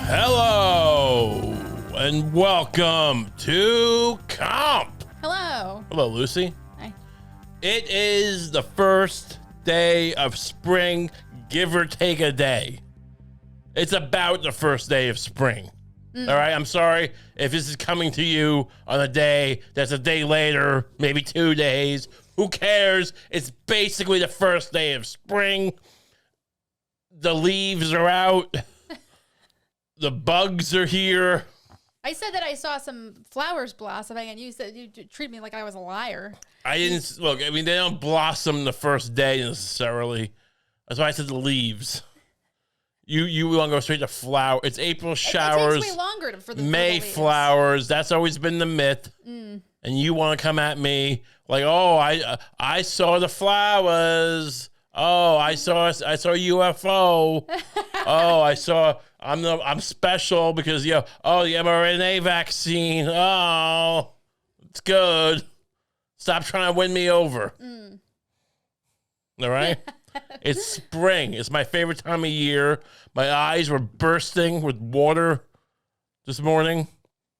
Hello and welcome to Kump. Hello. Hello, Lucy. Hi. It is the first day of spring, give or take a day. It's about the first day of spring. All right, I'm sorry if this is coming to you on a day that's a day later, maybe 2 days. Who cares? It's basically the first day of spring. The leaves are out. The bugs are here. I said that I saw some flowers blossoming, and you said you treat me like I was a liar. I didn't look. I mean, they don't blossom the first day necessarily. That's why I said the leaves. You want to go straight to flower? It's April showers. It takes way longer for the May leaves. flowers. That's always been the myth. And you want to come at me like, oh, I saw the flowers. Oh, I saw a UFO. Oh, I'm special because the mRNA vaccine. Oh, it's good. Stop trying to win me over. All right? It's spring. It's my favorite time of year. My eyes were bursting with water this morning.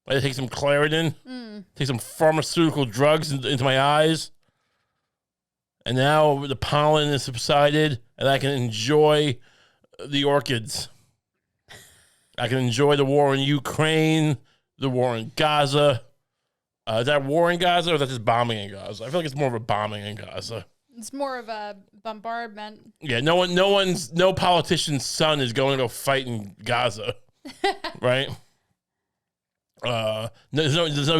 I had to take some Claritin, take some pharmaceutical drugs into my eyes. And now the pollen has subsided, and I can enjoy the orchids. I can enjoy the war in Ukraine, the war in Gaza. Is that war in Gaza, or is that just bombing in Gaza? I feel like it's more of a bombing in Gaza. It's more of a bombardment. Yeah, no politician's son is going to go fight in Gaza, right? There's no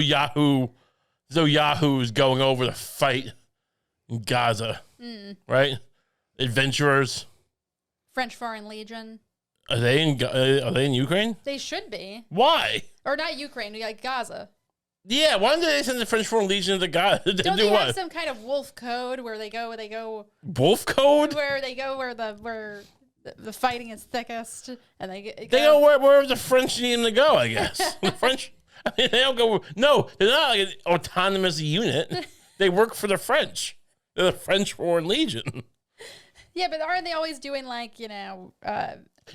yahoos going over to fight in Gaza, right? Adventurers. French Foreign Legion. Are they in Ukraine? They should be. Why? Or not Ukraine, like Gaza. Yeah, why did they send the French Foreign Legion to Gaza? Don't they have some kind of wolf code where they go? Wolf code? Where they go where the fighting is thickest, and they go wherever the French need them to go. I guess the French. I mean, they don't go. No, they're not like an autonomous unit. They work for the French. They're the French Foreign Legion. Yeah, but aren't they always doing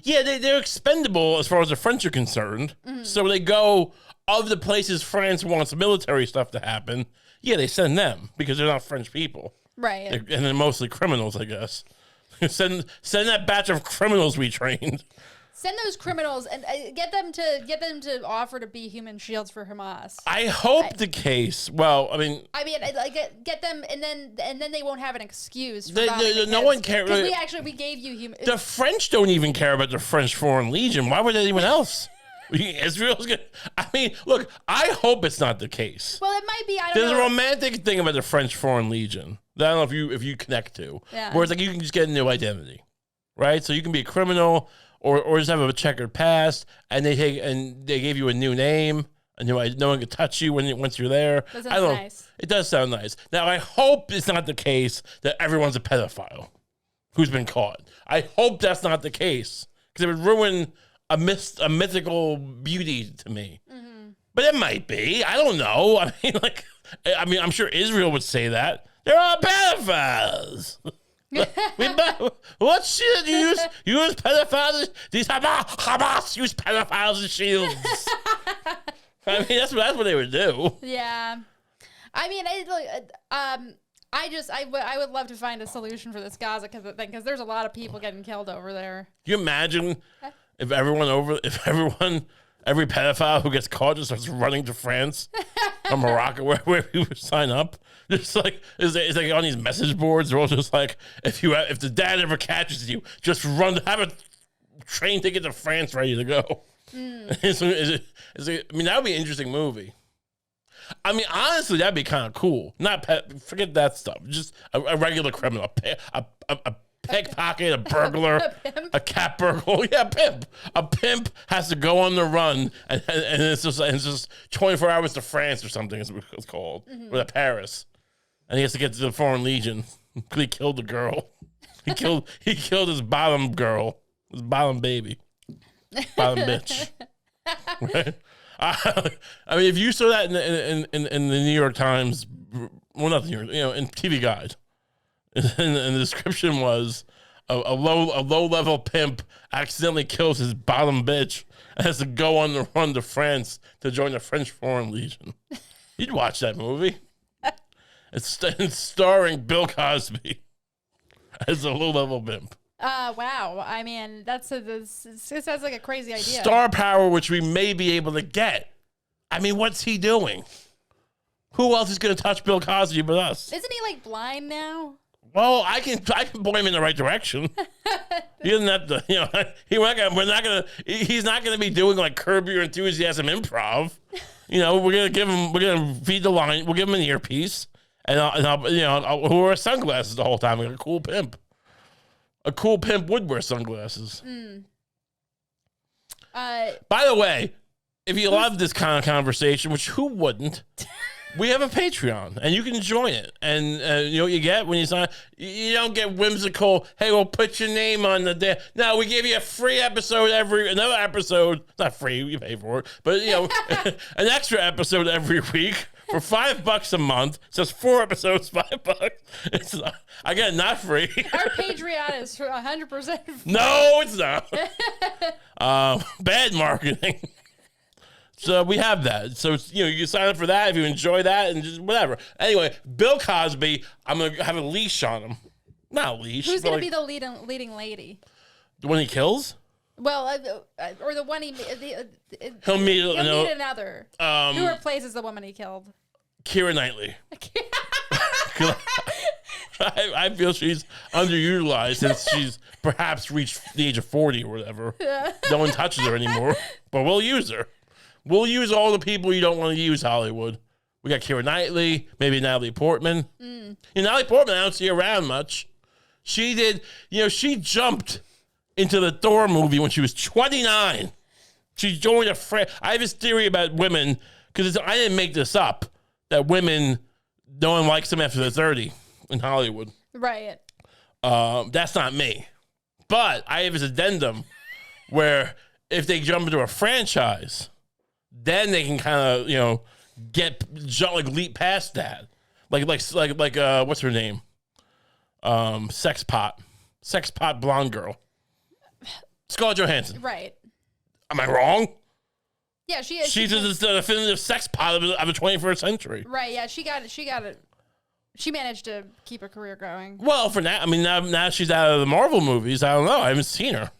Yeah, they're expendable as far as the French are concerned. So they go of the places France wants military stuff to happen. Yeah, they send them because they're not French people, right? And they're mostly criminals, I guess. send that batch of criminals we trained. Send those criminals and get them to offer to be human shields for Hamas. I hope the case. Well, I mean, get them, and then they won't have an excuse. For no one cares. We gave you human. The French don't even care about the French Foreign Legion. Why would anyone else? Israel's good. I mean, look. I hope it's not the case. Well, it might be. There's a romantic thing about the French Foreign Legion that I don't know if you connect to. Yeah. Where it's like you can just get a new identity, right? So you can be a criminal. Or just have a checkered past, and they gave you a new name, and no one can touch you once you're there. That sounds nice. It does sound nice. Now I hope it's not the case that everyone's a pedophile who's been caught. I hope that's not the case because it would ruin a mythical beauty to me. But it might be. I don't know. I mean, I'm sure Israel would say that they're all pedophiles. What shit you use pedophiles? These Hamas use pedophiles as shields. I mean, that's what they would do. Yeah, I mean, I would love to find a solution for this Gaza because there's a lot of people getting killed over there. Can you imagine if every pedophile who gets caught just starts running to France or Morocco, where people sign up? Just like it's like on these message boards, they're all just like, if the dad ever catches you, just run, have a train ticket to France ready to go. I mean, that would be an interesting movie. I mean, honestly, that'd be kind of cool. Forget that stuff. Just a regular criminal, a pickpocket, a burglar, a cat burglar. Yeah, pimp. A pimp has to go on the run, and it's just 24 hours to France or something. Is what it's called, or to Paris, and he has to get to the Foreign Legion. He killed the girl. He killed his bottom girl, his bottom baby, bottom bitch. Right? I mean, if you saw that in the New York Times, well, not the New York, in TV Guide, and the description was a low level pimp accidentally kills his bottom bitch and has to go on the run to France to join the French Foreign Legion. You'd watch that movie. It's starring Bill Cosby as a low-level pimp. Wow. I mean, it sounds like a crazy idea. Star power, which we may be able to get. I mean, what's he doing? Who else is going to touch Bill Cosby but us? Isn't he like blind now? Well, I can point him in the right direction. He doesn't have to, he's not gonna be doing like Curb Your Enthusiasm improv. We're gonna feed the line, we'll give him an earpiece, and I'll wear sunglasses the whole time, like a cool pimp. A cool pimp would wear sunglasses. By the way, if you love this kind of conversation, which who wouldn't? We have a Patreon, and you can join it. And you know what you get when you sign? You don't get whimsical, hey, we'll put your name on the day. No, we give you a free episode another episode. It's not free, you pay for it. But, an extra episode every week for $5 a month. So it's 4 episodes, $5. It's not free. Our Patreon is 100% free. No, it's not. Bad marketing. So we have that. So, you can sign up for that if you enjoy that and just whatever. Anyway, Bill Cosby, I'm going to have a leash on him. Not a leash. Who's going to be the leading lady? The one he kills? Well, or the one he'll meet another. Who replaces the woman he killed? Keira Knightley. I feel she's underutilized since she's perhaps reached the age of 40 or whatever. No one touches her anymore, but we'll use her. We'll use all the people you don't want to use, Hollywood. We got Keira Knightley, maybe Natalie Portman. Natalie Portman, I don't see around much. She did, she jumped into the Thor movie when she was 29. She joined I have this theory about women, because I didn't make this up, that women, no one likes them after they're 30 in Hollywood. Right. That's not me. But I have this addendum where if they jump into a franchise, then they can kind of, leap past that. Like what's her name? Sex pot blonde girl. Scarlett Johansson. Right. Am I wrong? Yeah, she is. She's the definitive sex pot of the 21st century. Right, yeah, she got it. She managed to keep her career going. Well, for now, now she's out of the Marvel movies. I don't know. I haven't seen her.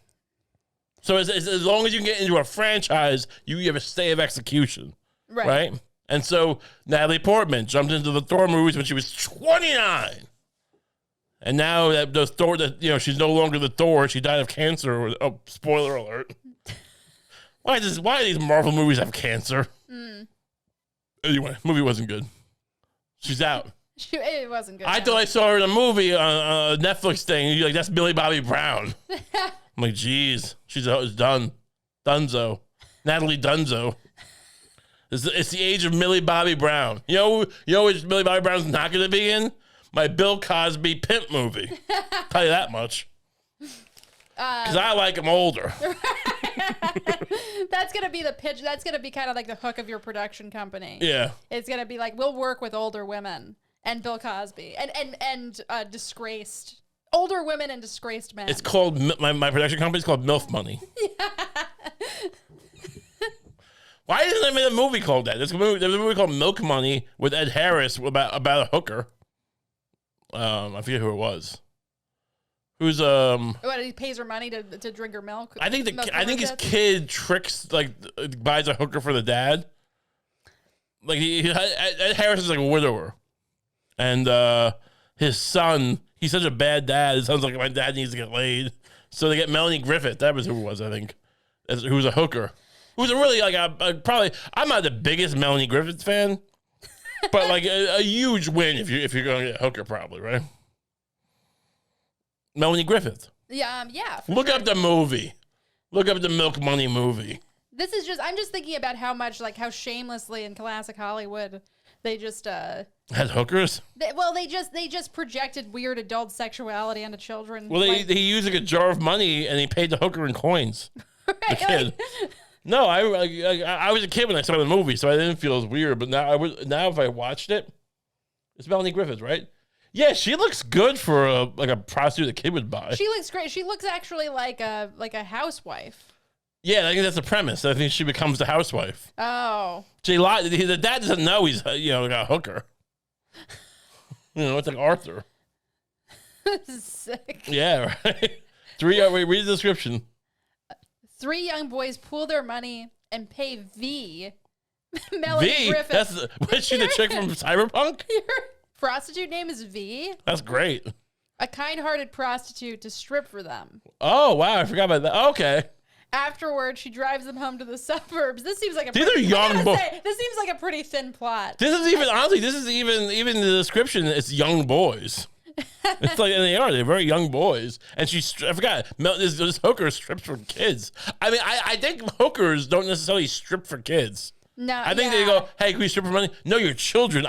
So as long as you can get into a franchise, you have a stay of execution. Right? And so Natalie Portman jumped into the Thor movies when she was 29. And now she's no longer the Thor. She died of cancer. Oh, spoiler alert. Why do these Marvel movies have cancer? Anyway, movie wasn't good. She's out. It wasn't good. I thought I saw her in a movie on a Netflix thing. You're like, that's Millie Bobby Brown. I'm like, geez, she's done. Dunzo. Natalie Dunzo. It's the age of Millie Bobby Brown. You know which Millie Bobby Brown's not going to be in? My Bill Cosby pimp movie. Tell you that much. Because I like him older. That's going to be the pitch. That's going to be kind of like the hook of your production company. Yeah. It's going to be like, we'll work with older women and Bill Cosby and disgraced older women and disgraced men. It's called, my production company's called Milf Money. Why isn't there a movie called that? There's a movie called Milk Money with Ed Harris about a hooker. I forget who it was. Who's What, he pays her money to drink her milk? I think his kid tricks, buys a hooker for the dad. Like Ed Harris is like a widower, and his son, he's such a bad dad. It sounds like my dad needs to get laid, so they get Melanie Griffith. That was who it was, I think, who was a hooker. Who's a really probably. I'm not the biggest Melanie Griffith fan, but like a huge win if you're going to get a hooker, probably, right? Melanie Griffith. Yeah. Look up the movie. Look up the Milk Money movie. I'm just thinking about how much, how shamelessly in classic Hollywood they just had hookers. They just projected weird adult sexuality onto children. Well, he used a jar of money and he paid the hooker in coins. Right, the kid. No, I was a kid when I saw the movie, so I didn't feel as weird. But now if I watched it, it's Melanie Griffith, right? Yeah, she looks good for a prostitute a kid would buy. She looks great. She looks actually like a housewife. Yeah, I think that's the premise. I think she becomes the housewife. Oh. She lied. The dad doesn't know he's like a hooker. It's like Arthur. This is sick. Yeah, right. Wait, read the description. 3 young boys pool their money and pay V. Melanie Griffith. Was she the chick from Cyberpunk? Your prostitute name is V? That's great. A kind-hearted prostitute to strip for them. Oh, wow. I forgot about that. Okay. Afterward, she drives them home to the suburbs. This seems like a These are young boys. This seems like a pretty thin plot. This is even the description. It's young boys. It's like, and they're very young boys. And I forgot, this hooker strips for kids. I mean, I think hookers don't necessarily strip for kids. No, I think they go, hey, can we strip for money? No, you're children.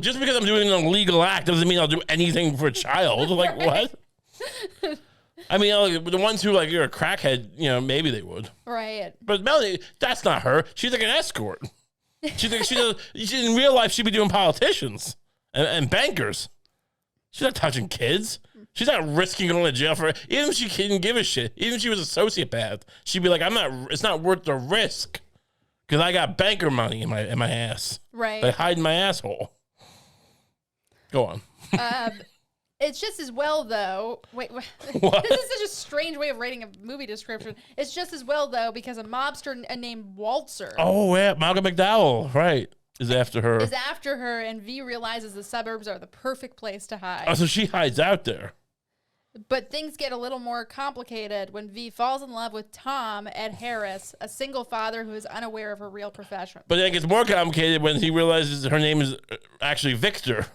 Just because I'm doing an illegal act doesn't mean I'll do anything for a child. Like, what? I mean, the ones who, like, you're a crackhead, maybe they would. Right. But Melanie, that's not her. She's like an escort. In real life, she'd be doing politicians and bankers. She's not touching kids. She's not risking going to jail for it. Even if she didn't give a shit, even if she was a sociopath, she'd be like, it's not worth the risk because I got banker money in my ass. Right. They hide in my asshole. Go on. It's just as well, though. Wait, What? This is such a strange way of writing a movie description. It's just as well, though, because a mobster named Waltzer. Oh, yeah. Malcolm McDowell. Right. Is after her. And V realizes the suburbs are the perfect place to hide. Oh, so she hides out there. But things get a little more complicated when V falls in love with Tom Ed Harris, a single father who is unaware of her real profession. But then it gets more complicated when he realizes her name is actually Victor.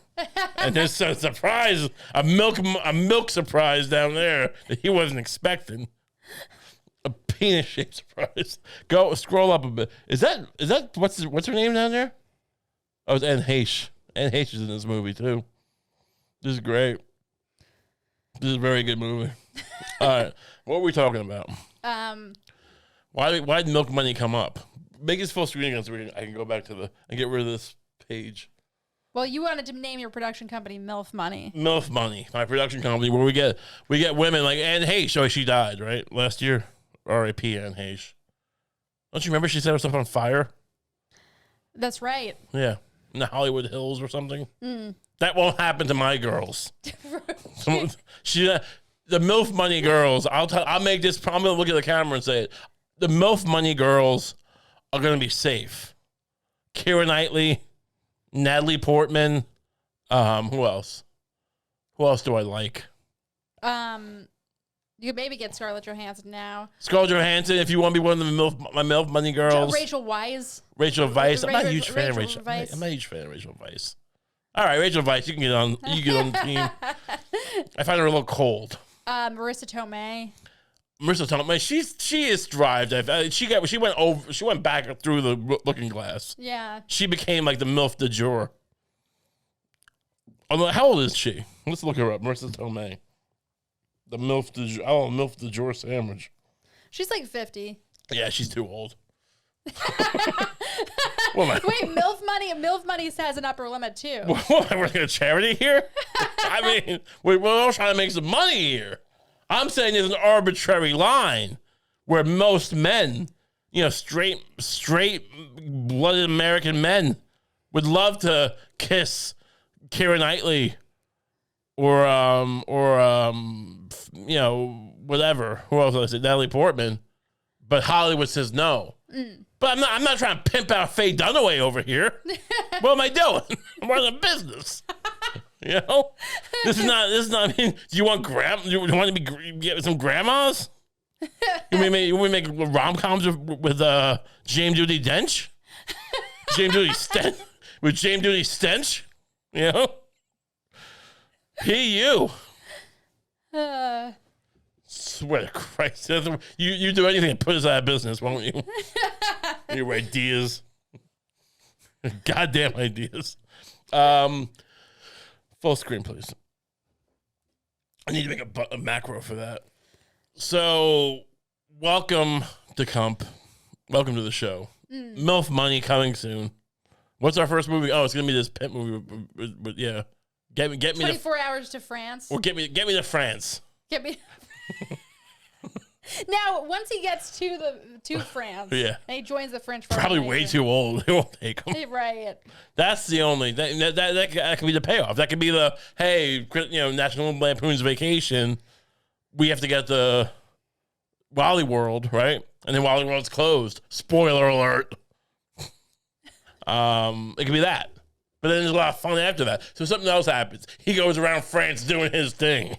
And there's a surprise, a milk surprise down there that he wasn't expecting. A penis-shaped surprise. Go scroll up a bit. Is that what's her name down there? Oh, it's Anne Heche. Anne Heche is in this movie too. This is great. This is a very good movie. All right, what were we talking about? Why did Milk Money come up? Make this full screen again so I can go back and get rid of this page. Well, you wanted to name your production company Milf Money. Milf Money, my production company, where we get women like Anne Heche. Oh, she died right last year. R.I.P. Anne Heche. Don't you remember she set herself on fire? That's right. Yeah, in the Hollywood Hills or something. That won't happen to my girls. The Milf Money girls. I'll make this. I'm gonna look at the camera and say it. The Milf Money girls are gonna be safe. Keira Knightley, Natalie Portman. Who else? Who else do I like? You could maybe get Scarlett Johansson now. Scarlett Johansson, if you want to be one of my Milf Money girls. Rachel Weisz. Rachel Weisz. I'm not a huge fan of Rachel. I'm not a huge fan of Rachel Weisz. All right, Rachel Weisz, you can get on the team. I find her a little cold. Marissa Tomei. Marissa Tomei, she is thrived. She went back through the looking glass. Yeah. She became like the MILF du jour. How old is she? Let's look her up. Marissa Tomei. The MILF du jour. Oh, MILF du jour sandwich. She's like 50. Yeah, she's too old. Wait, MILF Money has an upper limit too. What, we're going to charity here? I mean, we're all trying to make some money here. I'm saying there's an arbitrary line where most men, straight blooded American men would love to kiss Keira Knightley or whatever. Who else did I say? Natalie Portman. But Hollywood says no. But I'm not trying to pimp out Faye Dunaway over here. What am I doing? I'm running a business. This is not. I mean, do you want to get some grandmas? You want to make rom-coms with James Judi Dench? With James Judi Stench? You. Swear to Christ. You do anything to put us out of business, won't you? Your ideas. Goddamn ideas. Full screen, please. I need to make a macro for that. So, welcome to Kump. Welcome to the show. Milf Money coming soon. What's our first movie? Oh, it's going to be this pimp movie. But yeah, Get me 24 hours to France. or get me to France. Get me. Now, once he gets to France, Yeah. and he joins the French Probably way too old. It won't take him. Right. That's the only that could be the payoff. That could be the National Lampoon's Vacation. We have to get the Wally World, right? And then Wally World's closed. Spoiler alert. It could be that. But then there's a lot of fun after that. So something else happens. He goes around France doing his thing.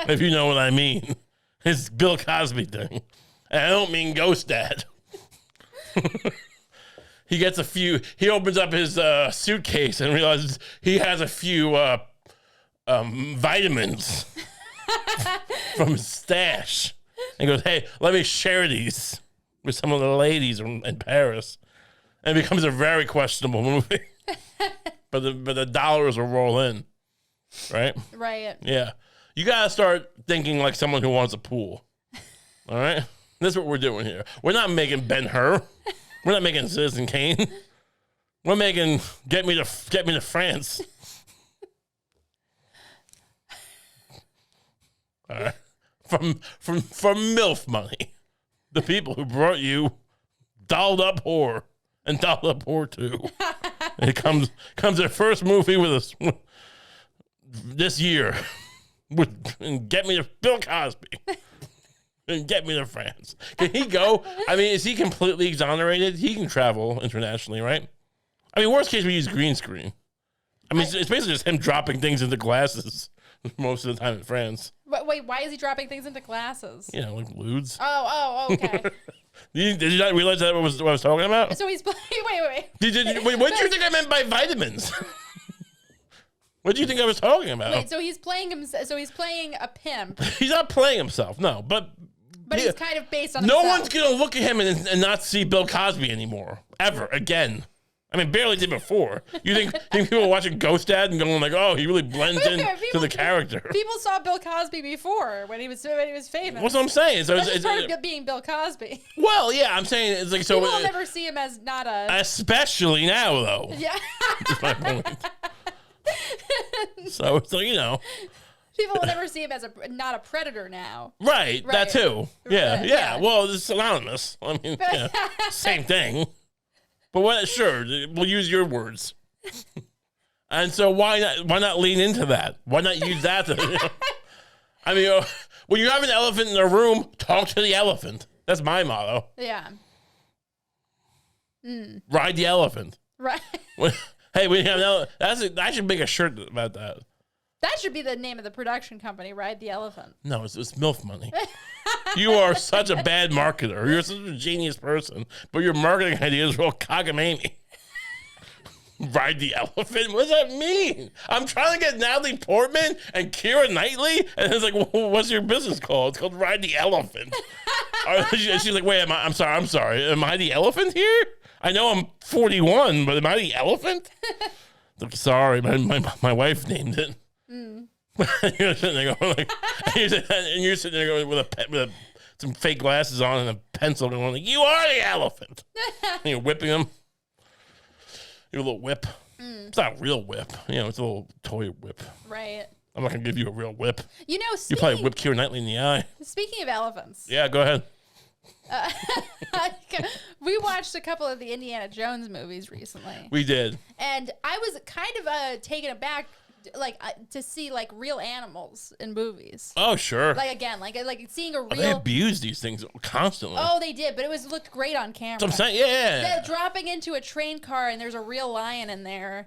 If you know what I mean. His Bill Cosby thing. And I don't mean Ghost Dad. He opens up his suitcase and realizes he has a few vitamins from his stash. And goes, hey, let me share these with some of the ladies in Paris. And it becomes a very questionable movie. but the dollars will roll in. Right? Right. Yeah. You got to start thinking like someone who wants a pool. All right? That's what we're doing here. We're not making Ben-Hur. We're not making Citizen Kane. We're making get me to France. All right. From Milf money. The people who brought you Dolled Up Whore and Dolled Up Whore 2. It comes their first movie with us this year. And get me to Bill Cosby. And get me to France. Can he go? I mean, is he completely exonerated? He can travel internationally, right? I mean, worst case, we use green screen. I mean, it's basically just him dropping things into glasses most of the time in France. But wait, why is he dropping things into glasses? You know, like ludes. Oh, okay. Did you not realize that was what I was talking about? So he's playing. Wait. What did you think I meant by vitamins? What do you think I was talking about? Wait, so he's playing a pimp. He's not playing himself, no, but he's kind of based on no himself. one's gonna look at him and not see Bill Cosby anymore, ever again. I mean, barely did before. You think people are watching Ghost Dad and going like, "Oh, he really blends in to the character." People saw Bill Cosby before when he was famous. What's what I'm saying? So that's just part of being Bill Cosby. Well, yeah, I'm saying it's like so. People will never see him as not a. Especially now, though. Yeah. Is my point. So people will never see him as not a predator now. Right, that too. Yeah. Yeah. Well, it's synonymous. I mean, yeah, same thing. But sure, we'll use your words. And so why not lean into that? Why not use that? I mean, when you have an elephant in a room, talk to the elephant. That's my motto. Yeah. Ride the elephant. Right. Hey, we have an elephant. I should make a shirt about that. That should be the name of the production company, Ride the Elephant. No, it's MILF money. You are such a bad marketer. You're such a genius person, but your marketing idea is real cockamamie. Ride the elephant? What does that mean? I'm trying to get Natalie Portman and Keira Knightley, and it's like, well, what's your business called? It's called Ride the Elephant. She's like, wait, I'm sorry. Am I the elephant here? I know I'm 41, but am I the elephant? Like, sorry, my wife named it. You're sitting there going like, and you're sitting there going with some fake glasses on and a pencil going like, you are the elephant. And you're whipping them. Your little whip. It's not a real whip. It's a little toy whip. Right. I'm not gonna give you a real whip. You probably whip Keira Knightley in the eye. Speaking of elephants. Yeah, go ahead. We watched a couple of the Indiana Jones movies recently. We did. And I was kind of taken aback to see real animals in movies. Oh, sure. Like seeing a real. They abuse these things constantly. Oh, they did, but it looked great on camera. So I'm saying, yeah. Dropping into a train car and there's a real lion in there.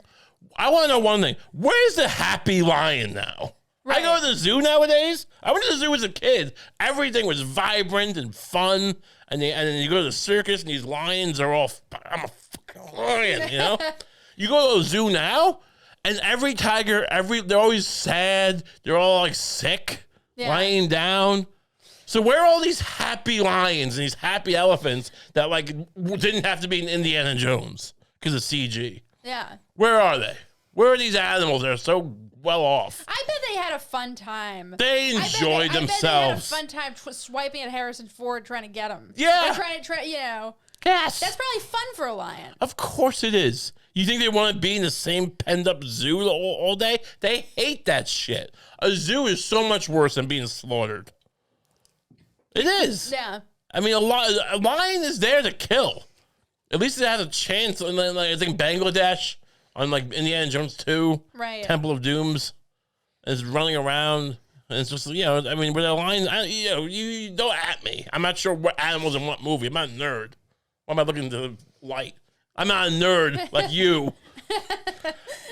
I want to know one thing. Where's the happy lion now? Right. I go to the zoo nowadays. I went to the zoo as a kid. Everything was vibrant and fun. And then you go to the circus and these lions are all, I'm a fucking lion, You go to the zoo now and every tiger, they're always sad. They're all sick, lying down. So where are all these happy lions and these happy elephants that didn't have to be in Indiana Jones because of CG? Yeah. Where are they? Where are these animals that are so well off? I bet they had a fun time. They enjoyed themselves. I bet they had a fun time swiping at Harrison Ford trying to get him. Yeah. Or trying to, Yes. That's probably fun for a lion. Of course it is. You think they want to be in the same penned up zoo all day? They hate that shit. A zoo is so much worse than being slaughtered. It is. Yeah. I mean, a lion is there to kill. At least it has a chance. And then, like, I think Bangladesh on like Indiana Jones 2, right. Temple of Dooms, is running around. And it's just, you know, I mean, with a lion, you don't at me. I'm not sure what animals in what movie. I'm not a nerd. Why am I looking to the light? I'm not a nerd like you.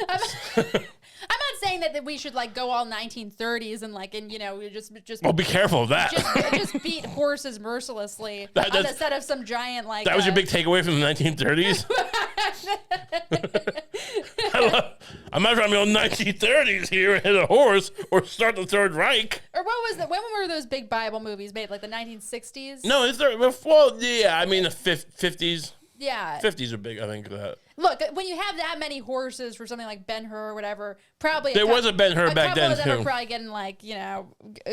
I'm not saying that we should like go all 1930s and like, and you know, just. Well, be careful of that. Just beat horses mercilessly on the set of some giant like. That was your big takeaway from the 1930s. I'm not trying to go 1930s here and hit a horse or start the Third Reich. Or what was that? When were those big Bible movies made? Like the 1960s? No, it's before. Yeah, I mean the 50s. Yeah. 50s are big, I think. Look, when you have that many horses for something like Ben-Hur or whatever, probably there was a Ben-Hur back then, too. A couple of them are probably getting, like, you know,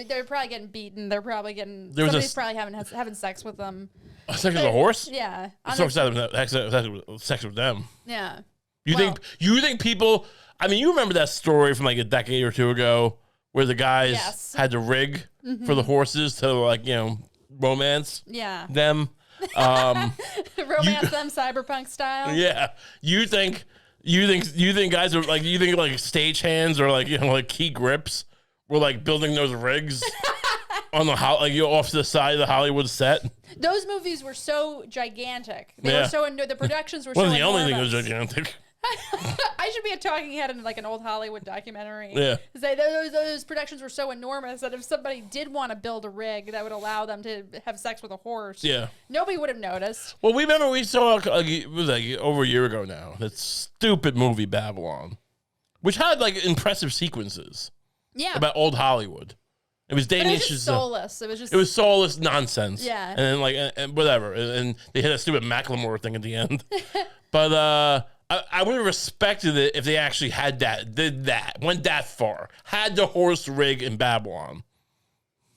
they're probably getting beaten. They're probably getting, somebody's probably having sex with them. Sex with a horse? Yeah. Sex with them. Yeah. You think people, I mean, you remember that story from like a decade or two ago where the guys had to rig for the horses to, like, you know, romance them? Romance them cyberpunk style. Yeah, you think guys are like, you think like stagehands or like, you know, like key grips were like building those rigs on the off to the side of the Hollywood set. Those movies were so gigantic. They were so the productions were so the enormous. only thing that was gigantic. I should be a talking head in like an old Hollywood documentary. Yeah. Those productions were so enormous that if somebody did want to build a rig that would allow them to have sex with a horse, nobody would have noticed. Well, we saw it was like over a year ago now, that stupid movie Babylon, which had like impressive sequences. Yeah. About old Hollywood. It was Damien Chazelle. Soulless. It was soulless nonsense. Yeah. And then like and whatever. And they had a stupid Macklemore thing at the end. But I would have respected it if they actually went that far, had the horse rig in Babylon.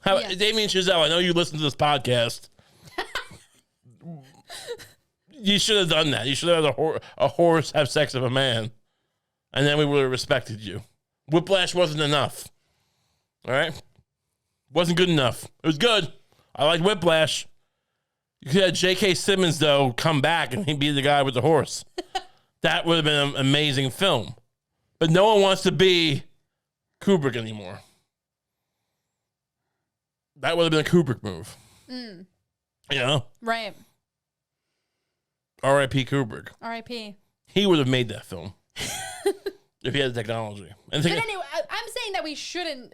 Damien Chazelle, I know you listen to this podcast. You should have done that. You should have had a horse have sex with a man, and then we would have respected you. Whiplash wasn't enough. All right, wasn't good enough. It was good. I liked Whiplash. You could have J.K. Simmons though come back and he'd be the guy with the horse. That would have been an amazing film. But no one wants to be Kubrick anymore. That would have been a Kubrick move. You know? Right. R.I.P. Kubrick. R.I.P. He would have made that film. If he had the technology. But anyway, I'm saying that we shouldn't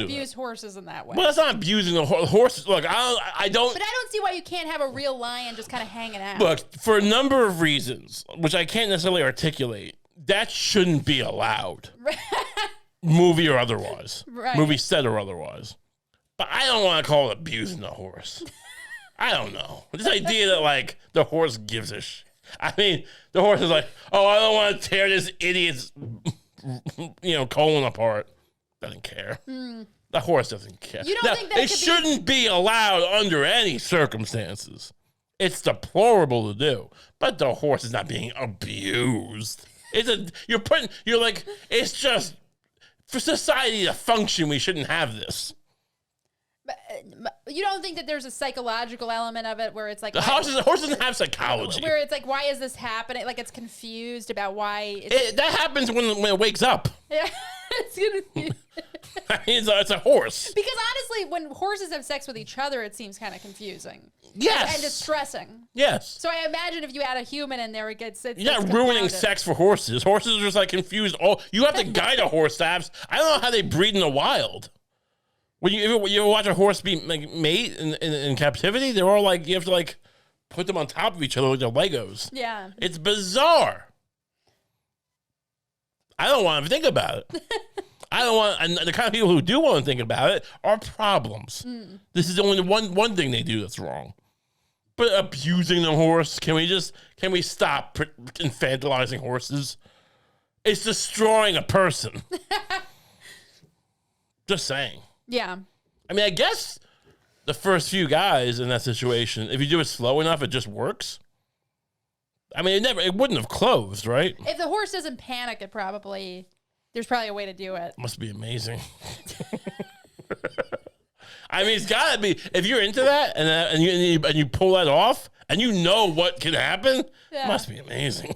abuse horses in that way. Well, that's not abusing the horses. Look, I don't. But I don't see why you can't have a real lion just kind of hanging out. Look, for a number of reasons, which I can't necessarily articulate, that shouldn't be allowed. Movie or otherwise. Right. Movie set or otherwise. But I don't want to call it abusing the horse. I don't know. This idea that, like, the horse gives a shit. I mean, the horse is like, oh, I don't want to tear this idiot's, colon apart. Doesn't care. The horse doesn't care. You don't think that it shouldn't be allowed under any circumstances. It's deplorable to do, but the horse is not being abused. It's just for society to function. We shouldn't have this. But you don't think that there's a psychological element of it where it's like the horse doesn't have psychology. Where it's like, why is this happening? Like it's confused about why. That happens when it wakes up. Yeah, it's confused. I mean, it's a horse. Because honestly, when horses have sex with each other, it seems kind of confusing. Yes. And distressing. Yes. So I imagine if you add a human in there, it's you're not ruining sex for horses. Horses are just like confused. You have to guide a horse to have. I don't know how they breed in the wild. When you ever watch a horse be like mate in captivity, they're all like, you have to like put them on top of each other like they're Legos. Yeah. It's bizarre. I don't want to think about it. I don't want, and the kind of people who do want to think about it are problems. This is only one thing they do that's wrong. But abusing the horse, can we stop infantilizing horses? It's destroying a person. Just saying. Yeah. I mean, I guess the first few guys in that situation, if you do it slow enough, it just works. I mean, it wouldn't have closed, right? If the horse doesn't panic, there's probably a way to do it. Must be amazing. I mean, it's gotta be, if you're into that and you pull that off and you know what can happen, it must be amazing.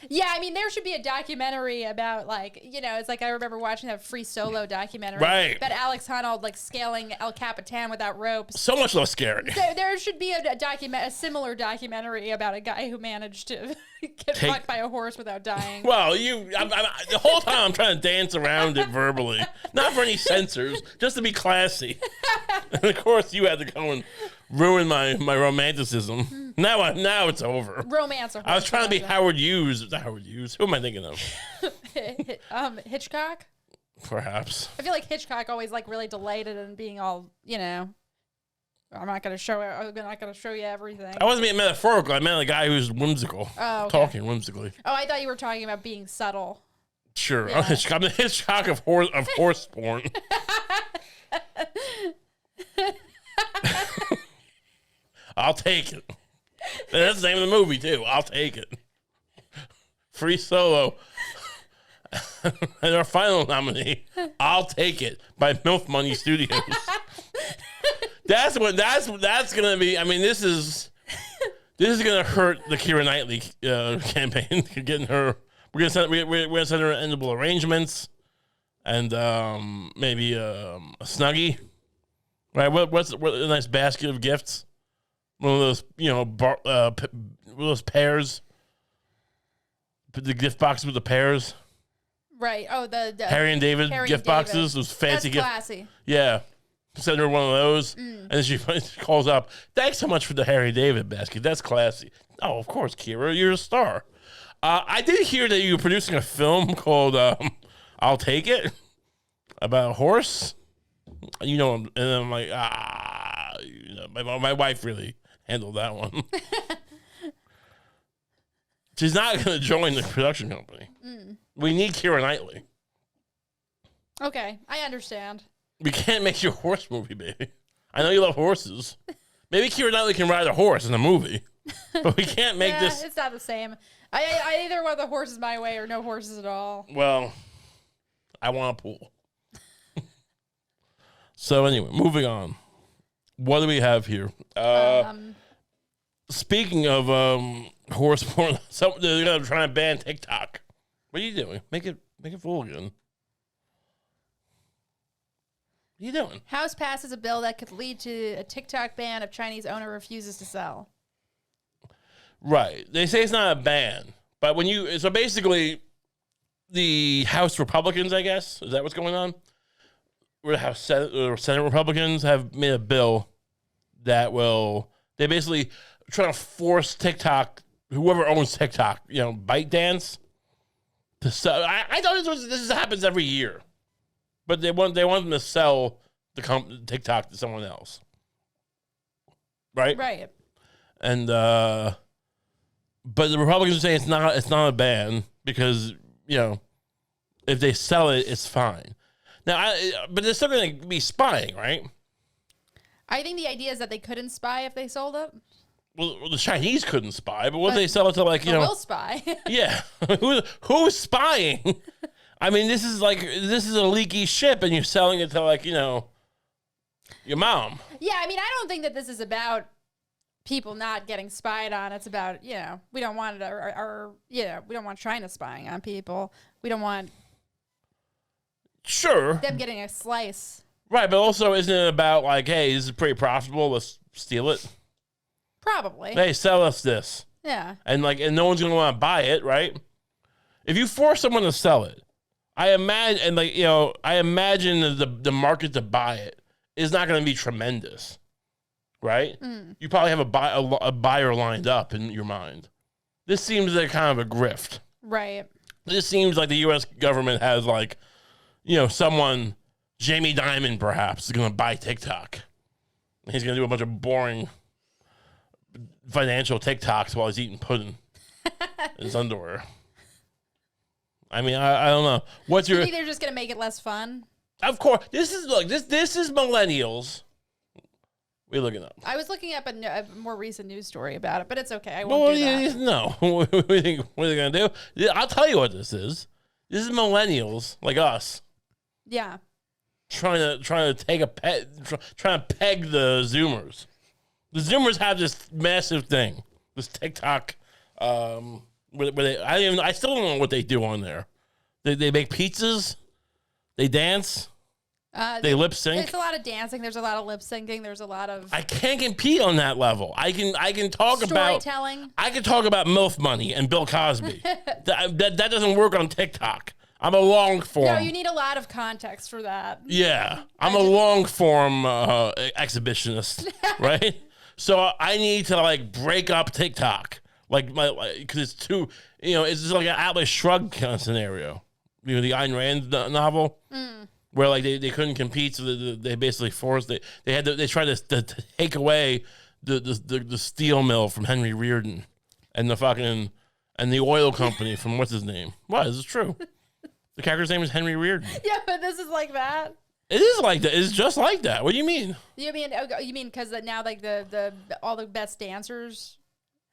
Yeah, I mean, there should be a documentary about, like, you know, it's like I remember watching that Free Solo documentary. Right. About Alex Honnold, like, scaling El Capitan without ropes. So much less scary. There should be a similar documentary about a guy who managed to get fucked by a horse without dying. Well, the whole time I'm trying to dance around it verbally. Not for any censors, just to be classy. And, of course, you had to go and ruin my romanticism. Now it's over. Romance. I was trying to be Howard Hughes. Is that Howard Hughes? Who am I thinking of? Hitchcock? Perhaps. I feel like Hitchcock always, like, really delighted in being all, you know, I'm not going to show you everything. I wasn't being metaphorical. I meant a guy who's whimsical. Oh, okay. Talking whimsically. Oh, I thought you were talking about being subtle. Sure. Yeah. I'm the Hitchcock of horse porn. I'll take it. And that's the name of the movie, too. I'll take it. Free Solo. And our final nominee, I'll Take It, by Milf Money Studios. That's gonna be. I mean, this is gonna hurt the Keira Knightley campaign. Getting her, we're gonna send her endable arrangements, and maybe a Snuggie. Right? What's a nice basket of gifts? One of those, you know, one of those pears. The gift boxes with the pears. Right. Oh, the Harry and David gift boxes. Those fancy gifts. That's classy. Yeah. Send her one of those. And then she calls up, thanks so much for the Harry and David basket. That's classy. Oh, of course, Keira. You're a star. I did hear that you were producing a film called I'll Take It, about a horse. You know, and I'm like, you know, my wife really handled that one. She's not going to join the production company. We need Keira Knightley. Okay, I understand. We can't make you a horse movie, baby. I know you love horses. Maybe Keira Knightley can ride a horse in a movie, but we can't make this. It's not the same. I either want the horses my way or no horses at all. Well, I want a pool. So anyway, moving on. What do we have here? Speaking of horse porn, they're gonna try and ban TikTok. What are you doing? Make it full again. What are you doing? House passes a bill that could lead to a TikTok ban if Chinese owner refuses to sell. Right. They say it's not a ban, but so basically, the House Republicans, I guess, is that what's going on? Where the Senate Republicans have made a bill that they basically trying to force TikTok, whoever owns TikTok, you know, ByteDance, to sell. I thought this happens every year, but they want them to sell the TikTok to someone else, right? Right. And but the Republicans are saying it's not a ban because, you know, if they sell it, it's fine. Now, but they're still going to be spying, right? I think the idea is that they couldn't spy if they sold it. Well, the Chinese couldn't spy, but what if they sell it to, like, you know? We'll spy. Yeah. Who's spying? I mean, this is a leaky ship, and you're selling it to, like, you know, your mom. Yeah, I mean, I don't think that this is about people not getting spied on. It's about, you know, we don't want we don't want China spying on people. We don't want them getting a slice. Right, but also isn't it about, like, hey, this is pretty profitable, let's steal it? Probably. Hey, sell us this. Yeah. And no one's going to want to buy it, right? If you force someone to sell it, I imagine the market to buy it is not going to be tremendous, right? You probably have a buyer lined up in your mind. This seems like kind of a grift. Right. This seems like the U.S. government has, like, you know, someone, Jamie Dimon perhaps, is going to buy TikTok. He's going to do a bunch of boring financial TikToks while he's eating pudding in his underwear. I mean, I don't know. You think they're just going to make it less fun? Of course. This is millennials What are you looking up? I was looking up a more recent news story about it, but it's okay. I Well, won't do that. no. What are they going to do? Yeah, I'll tell you what this is. This is millennials like us Yeah. trying to take trying to peg the Zoomers. The Zoomers have this massive thing, this TikTok, where they I still don't know what they do on there. They make pizzas, they dance, they lip sync. There's a lot of dancing. There's a lot of lip syncing. There's a lot of I can't compete on that level. I can talk about storytelling. I can talk about MILF money and Bill Cosby. that doesn't work on TikTok. I'm a long form. No, you need a lot of context for that. Yeah, I'm a long form exhibitionist, right? So I need to like break up TikTok, because it's too, it's just like an Atlas Shrugged kind of scenario. The Ayn Rand novel, where like they couldn't compete, so they basically forced they tried to take away the steel mill from Henry Reardon, and the oil company from what's his name. What? This is true. The character's name is Henry Reardon. Yeah, but this is like that. It is like that. It's just like that. What do you mean? You mean because now like the all the best dancers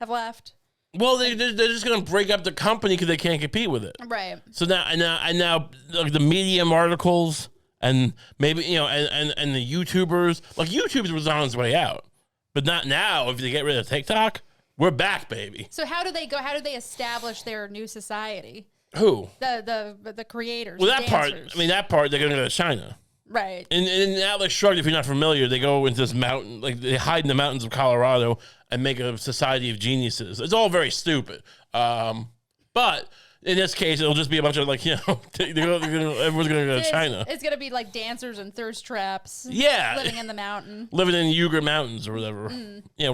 have left? Well, they're just gonna break up the company because they can't compete with it. Right. So now like the Medium articles and maybe and the YouTubers, like YouTube was on its way out, but not now. If they get rid of TikTok, we're back, baby. So how do they go? How do they establish their new society? Who? The creators. Well, the that part. dancers. I mean, that part they're gonna go to China. Right. In Atlas Shrugged, if you're not familiar, they go into this mountain, like they hide in the mountains of Colorado and make a society of geniuses. It's all very stupid. But in this case, it'll just be a bunch of like, everyone's going to go to China. It's going to be like dancers and thirst traps. Yeah. Living in the mountain. Living in Uyghur Mountains or whatever. Yeah,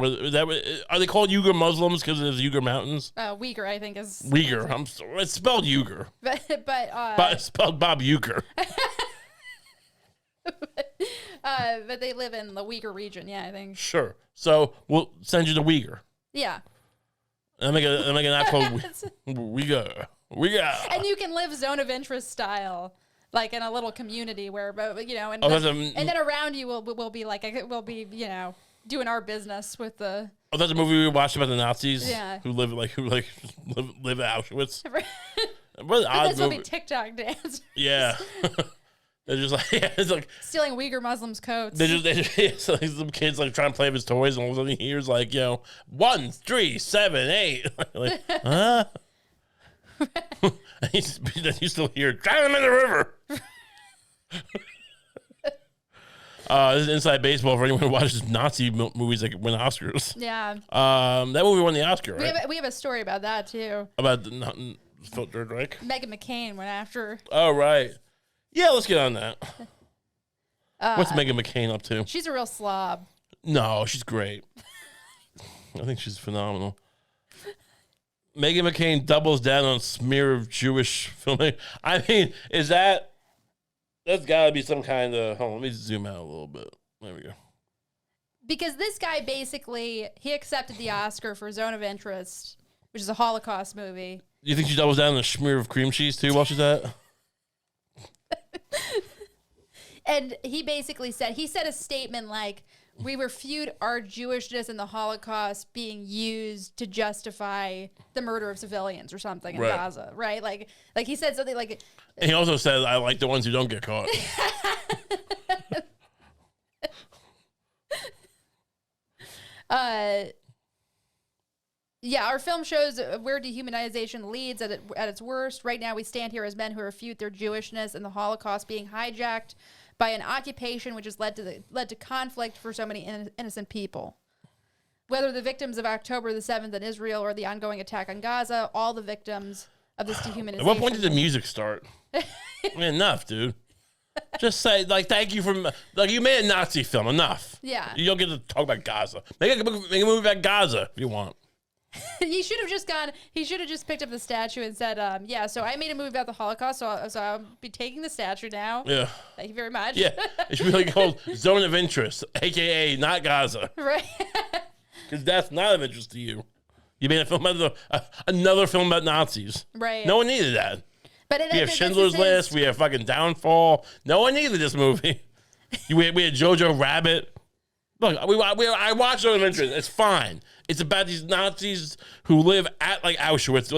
are they called Uyghur Muslims because there's Uyghur Mountains? Uyghur, I think, is... Uyghur. It's spelled Uyghur. But it's spelled Bob Uyghur. but they live in the Uyghur region, yeah, I think. Sure. So we'll send you to Uyghur. Yeah. I'm making an app called Uyghur. And you can live zone of interest style, like in a little community where, and then around you will be like, we'll be, doing our business with the. Oh, that's a movie we watched about the Nazis. Yeah. Who live live at Auschwitz. What an odd movie. This will be TikTok dance. Yeah. They're just like, it's like stealing Uyghur Muslims' coats. So some kids like trying to play with his toys, and all of a sudden he hears like, 1, 3, 7, 8. Like, huh? And then you still hear, drive him in the river. This is Inside Baseball for anyone who watches Nazi movies that win Oscars. Yeah. That movie won the Oscar, right? We have a story about that too. About the Third Reich. Meghan McCain went after. Oh, right. Yeah, let's get on that. What's Meghan McCain up to? She's a real slob. No, she's great. I think she's phenomenal. Meghan McCain doubles down on smear of Jewish filming. I mean, that's got to be some kind of... Hold on, let me zoom out a little bit. There we go. Because this guy basically, he accepted the Oscar for Zone of Interest, which is a Holocaust movie. You think she doubles down on a smear of cream cheese, too, while she's at it? And he basically said a statement like, we refute our Jewishness in the Holocaust being used to justify the murder of civilians or something in Gaza, right? Like he said something like... And he also said, I like the ones who don't get caught. Yeah, our film shows where dehumanization leads at its worst. Right now, we stand here as men who refute their Jewishness and the Holocaust being hijacked by an occupation which has led to conflict for so many innocent people. Whether the victims of October the 7th in Israel or the ongoing attack on Gaza, all the victims of this dehumanization. At what point did the music start? I mean, enough, dude. Just say, thank you for, you made a Nazi film. Enough. Yeah. You don't get to talk about Gaza. Make a movie about Gaza if you want. He should have just picked up the statue and said, so I made a movie about the Holocaust, so I'll be taking the statue now. Yeah. Thank you very much. Yeah. It should be called Zone of Interest, a.k.a. not Gaza. Right. Because that's not of interest to you. You made a film about another film about Nazis. Right. No one needed that. But we have Schindler's List. We have fucking Downfall. No one needed this movie. We had Jojo Rabbit. Look, I watched those adventures. It's fine. It's about these Nazis who live at like Auschwitz.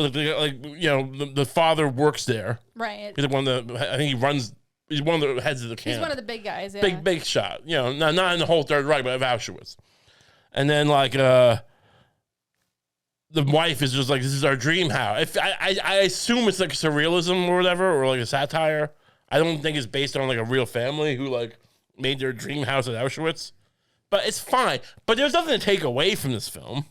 The father works there. Right. He's one of the. I think he runs. He's one of the heads of the camp. He's one of the big guys. Yeah. Big shot. Not in the whole Third Reich, but of Auschwitz. And then like the wife is just like, this is our dream house. I assume it's like surrealism or whatever, or like a satire. I don't think it's based on like a real family who like made their dream house at Auschwitz. But it's fine. But there's nothing to take away from this film.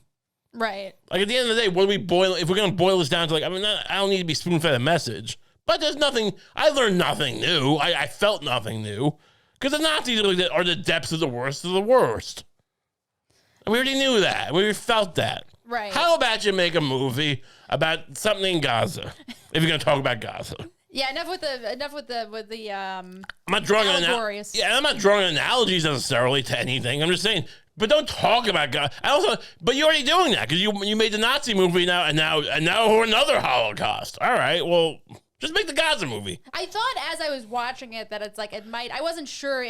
Right. Like at the end of the day, what do we boil? If we're gonna boil this down to like, I don't need to be spoon-fed a message. But there's nothing. I learned nothing new. I felt nothing new because the Nazis are the depths of the worst of the worst. And we already knew that. We already felt that. Right. How about you make a movie about something in Gaza? If you're gonna talk about Gaza. Yeah, enough with the I'm not drawing allegories. I'm not drawing analogies necessarily to anything. I'm just saying, but don't talk about God. But you're already doing that because you made the Nazi movie now another Holocaust. All right, well, just make the Gaza movie. I thought as I was watching it that it's like I wasn't sure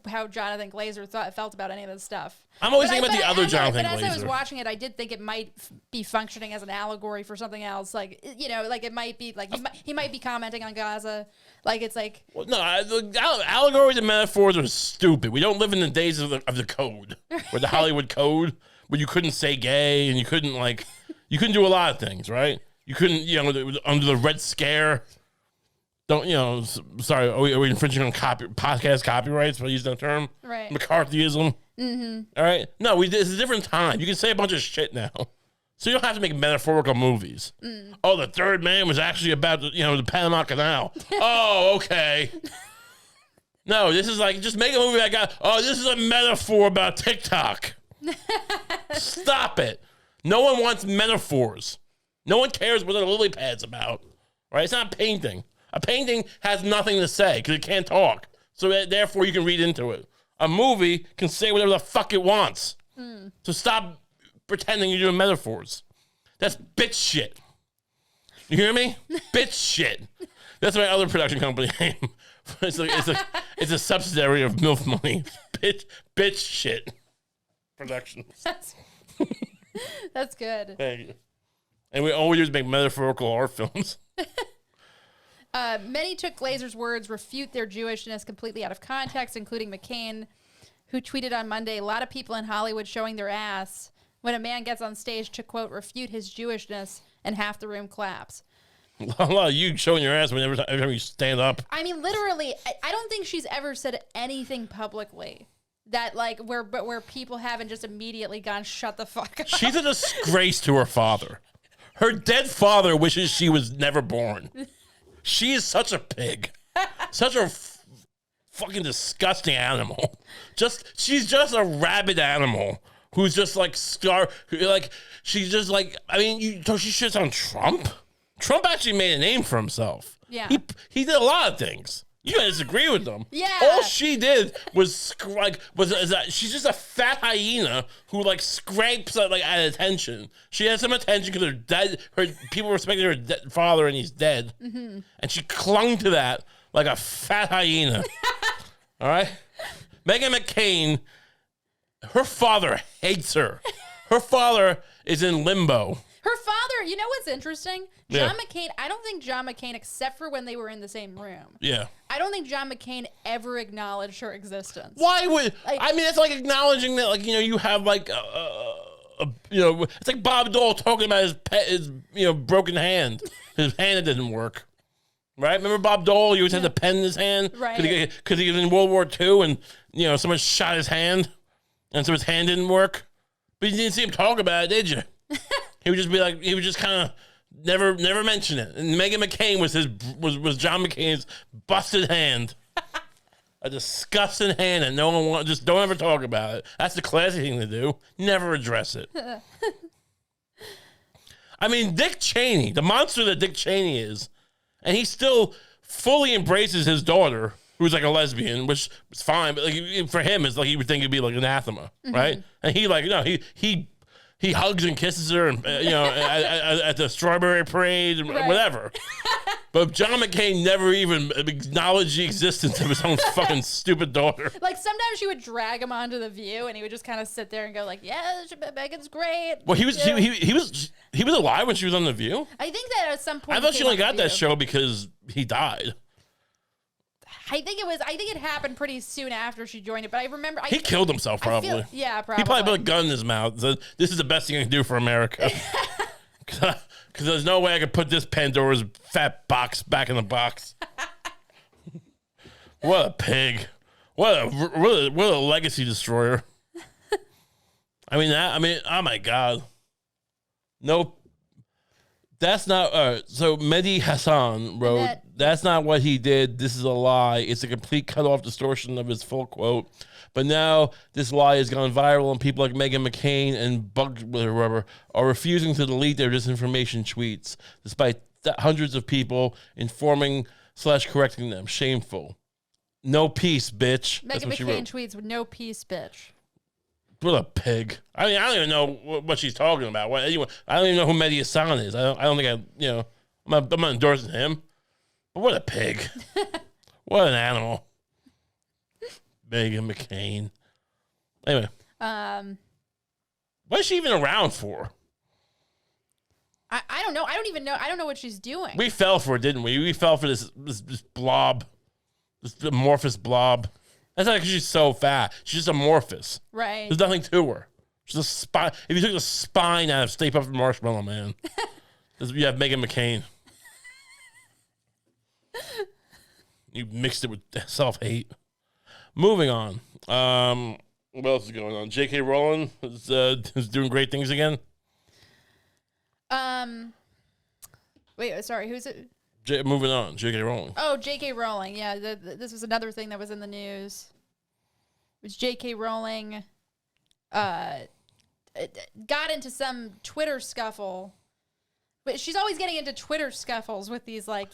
how Jonathan Glazer felt about any of this stuff. I'm always thinking about the other Jonathan Glazer. But as I was watching it, I did think it might be functioning as an allegory for something else. Like, like it might be like he might be commenting on Gaza. Like it's like allegories and metaphors are stupid. We don't live in the days of the code, or the Hollywood code, where you couldn't say gay and you couldn't do a lot of things, right? You couldn't, under the Red Scare. Sorry, are we infringing on podcast copyrights by using that term? Right. McCarthyism. Mm-hmm. All right. No, it's a different time. You can say a bunch of shit now. So you don't have to make metaphorical movies. Mm. Oh, the Third Man was actually about, the Panama Canal. Oh, okay. No, this is like, just make a movie this is a metaphor about TikTok. Stop it. No one wants metaphors. No one cares what a lily pad's about, right? It's not a painting. A painting has nothing to say because it can't talk. So therefore, you can read into it. A movie can say whatever the fuck it wants. Mm. So stop pretending you're doing metaphors. That's bitch shit. You hear me? Bitch shit. That's my other production company name. It's a subsidiary of Milf Money. Bitch shit. Productions. That's good. Thank you. And we always do is make metaphorical art films. Many took Glazer's words, refute their Jewishness completely out of context, including McCain, who tweeted on Monday, a lot of people in Hollywood showing their ass when a man gets on stage to, quote, refute his Jewishness, and half the room claps. A lot of you showing your ass every time you stand up. I mean, literally, I don't think she's ever said anything publicly that, like, where people haven't just immediately gone, shut the fuck up. She's a disgrace to her father. Her dead father wishes she was never born. She is such a pig. Such a fucking disgusting animal. She's just a rabid animal who's just like she's just like, I mean, she shits on Trump? Trump actually made a name for himself. Yeah. He did a lot of things. You gotta disagree with them. Yeah. All she did was she's just a fat hyena who like scrapes at attention. She has some attention because her people respected her father and he's dead, mm-hmm. and she clung to that like a fat hyena. All right, Meghan McCain, her father hates her. Her father is in limbo. Her father, you know what's interesting? John McCain, I don't think John McCain, except for when they were in the same room. Yeah. I don't think John McCain ever acknowledged her existence. Why would, I mean, it's like acknowledging that, you have it's like Bob Dole talking about his broken hand. His hand that didn't work. Right? Remember Bob Dole? You always had the pen in his hand? Right. Because he was in World War II and, someone shot his hand and so his hand didn't work. But you didn't see him talk about it, did you? He would just be like, he would just kind of never mention it. And Meghan McCain was John McCain's busted hand. A disgusting hand that no one wants, just don't ever talk about it. That's the classy thing to do. Never address it. I mean, Dick Cheney, the monster that Dick Cheney is, and he still fully embraces his daughter, who's like a lesbian, which is fine, but for him, it's like he would think it'd be like anathema, mm-hmm. right? And he hugs and kisses her, and at the strawberry parade, and whatever. But John McCain never even acknowledged the existence of his own fucking stupid daughter. Like, sometimes she would drag him onto The View, and he would just kind of sit there and go like, yeah, Megan's great. Well, he was alive when she was on The View? I think that at some point... I thought she only got that show because he died. I think it happened pretty soon after she joined it, but I remember... He killed himself, probably. Yeah, probably. He probably put a gun in his mouth. Said, this is the best thing I can do for America. Because there's no way I could put this Pandora's fat box back in the box. What a pig. What a legacy destroyer. Oh my God. No, that's not, so Mehdi Hassan wrote, that's not what he did. This is a lie. It's a complete cut-off distortion of his full quote. But now this lie has gone viral, and people like Meghan McCain and whoever are refusing to delete their disinformation tweets, despite hundreds of people informing/correcting them. Shameful. No peace, bitch. Meghan McCain tweets with no peace, bitch. What a pig. I mean, I don't even know what she's talking about. I don't even know who Mehdi Hassan is. I don't think I'm not endorsing him. But what a pig. What an animal. Meghan McCain. Anyway. What is she even around for? I don't know. I don't even know. I don't know what she's doing. We fell for it, didn't we? We fell for this blob. This amorphous blob. That's not because she's so fat. She's just amorphous. Right. There's nothing to her. She's a spine. If you took the spine out of Stay Puft Marshmallow Man, you have Meghan McCain. You mixed it with self-hate. Moving on. What else is going on? J.K. Rowling is doing great things again. Wait, sorry, who's it? Moving on. J.K. Rowling. Oh, J.K. Rowling. Yeah, this was another thing that was in the news. It was J.K. Rowling got into some Twitter scuffle. But she's always getting into Twitter scuffles with these, like,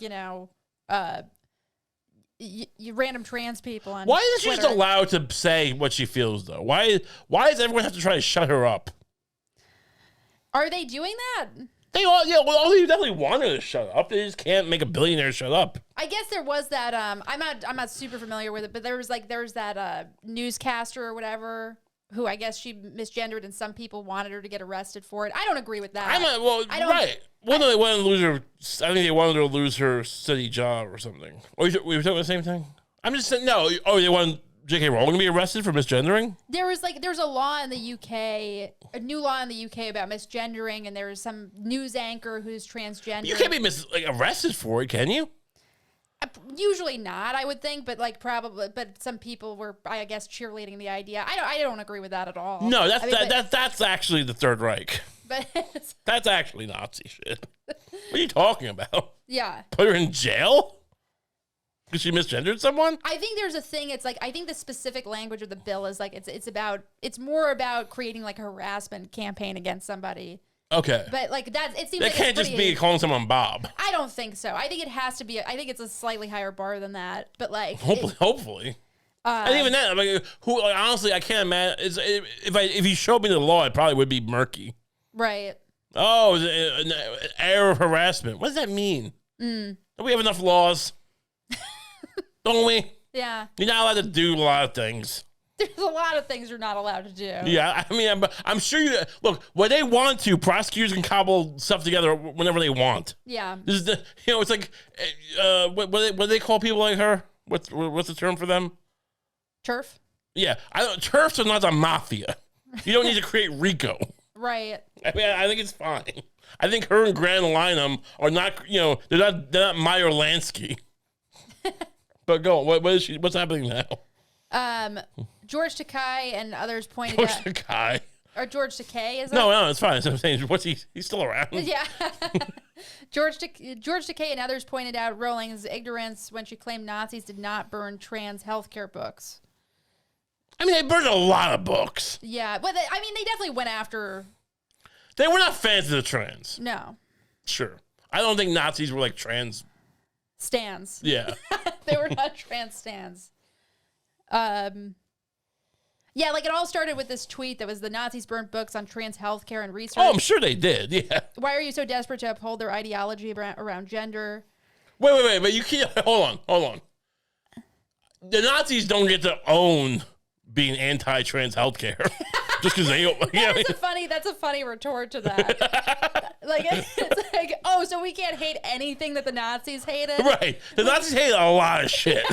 random trans people on Why isn't she Twitter. just allowed to say what she feels, though? Why does everyone have to try to shut her up? Are they doing that? They definitely want her to shut up. They just can't make a billionaire shut up. I guess there was that. I'm not super familiar with it, but there was that newscaster or whatever who I guess she misgendered, and some people wanted her to get arrested for it. I don't agree with that. Right. They wanted to lose her. I think they wanted her to lose her city job or something. Or we were talking the same thing. I'm just saying no. Oh, they want J.K. Rowling to be arrested for misgendering? There's a law in the UK, a new law in the UK about misgendering, and there is some news anchor who's transgender. You can't be arrested for it, can you? Usually not, I would think, but probably. But some people were, I guess, cheerleading the idea. I don't agree with that at all. No, that's actually the Third Reich. But that's actually Nazi shit. What are you talking about? Yeah. Put her in jail? Because she misgendered someone? I think there's a thing. It's like I think the specific language of the bill is like it's more about creating like a harassment campaign against somebody. Okay. But it seems like can't just be calling someone Bob. I don't think so. I think it has to be. I think it's a slightly higher bar than that. But hopefully. And even then, honestly, I can't imagine. If you showed me the law, it probably would be murky. Right. Oh, an error of harassment. What does that mean? Don't we have enough laws? Don't we? Yeah. You're not allowed to do a lot of things. There's a lot of things you're not allowed to do. Yeah, I mean, I'm sure look, when they want to, prosecutors can cobble stuff together whenever they want. Yeah. This is it's like, what do they call people like her? What's the term for them? Turf? Yeah, turfs are not the mafia. You don't need to create RICO. Right. I mean, I think it's fine. I think her and Grand Lineham are not, they're not Meyer Lansky. But go on, what's happening now? George Takei and others pointed George out. Takei. Or George Takei, is it? No, it's fine. I'm saying, he's still around? Yeah. George Takei and others pointed out Rowling's ignorance when she claimed Nazis did not burn trans healthcare books. I mean, they burned a lot of books. Yeah, but they definitely went after. They were not fans of the trans. No. Sure. I don't think Nazis were like trans. Stands. Yeah. They were not trans stands. Yeah, it all started with this tweet that was the Nazis burnt books on trans healthcare and research. Oh, I'm sure they did, yeah. Why are you so desperate to uphold their ideology around gender? Wait. But you can't. Hold on. The Nazis don't get to own being anti-trans healthcare just because they. That's a funny retort to that. Like it's like, oh, so we can't hate anything that the Nazis hated, right? The Nazis hated a lot of shit.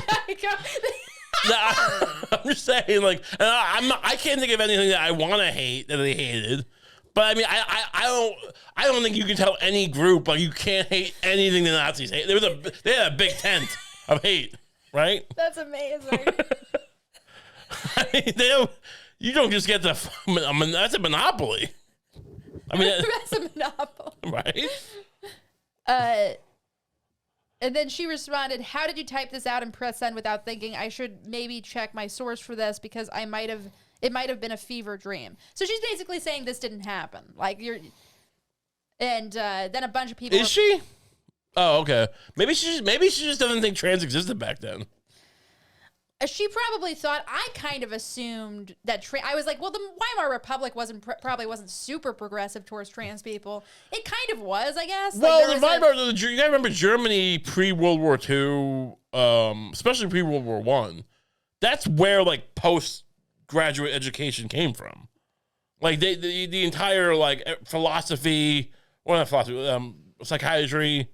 I'm just saying, like, I can't think of anything that I want to hate that they hated. But I mean, I don't think you can tell any group like you can't hate anything the Nazis hate. They had a big tent of hate, right? That's amazing. I mean, you don't just get the. I mean, that's a monopoly. I mean, that's a monopoly, right? And then she responded, "How did you type this out and press send without thinking? I should maybe check my source for this because it might have been a fever dream." So she's basically saying this didn't happen. Like and then a bunch of people. Is she? Oh, okay. Maybe she just doesn't think trans existed back then. She probably thought. I kind of assumed that I was like, well, the Weimar Republic probably wasn't super progressive towards trans people. It kind of was, I guess. Well, like, the Weimar, you gotta remember Germany pre-World War II, especially pre-World War I. That's where like postgraduate education came from. Like the entire like philosophy, or not philosophy, psychiatry.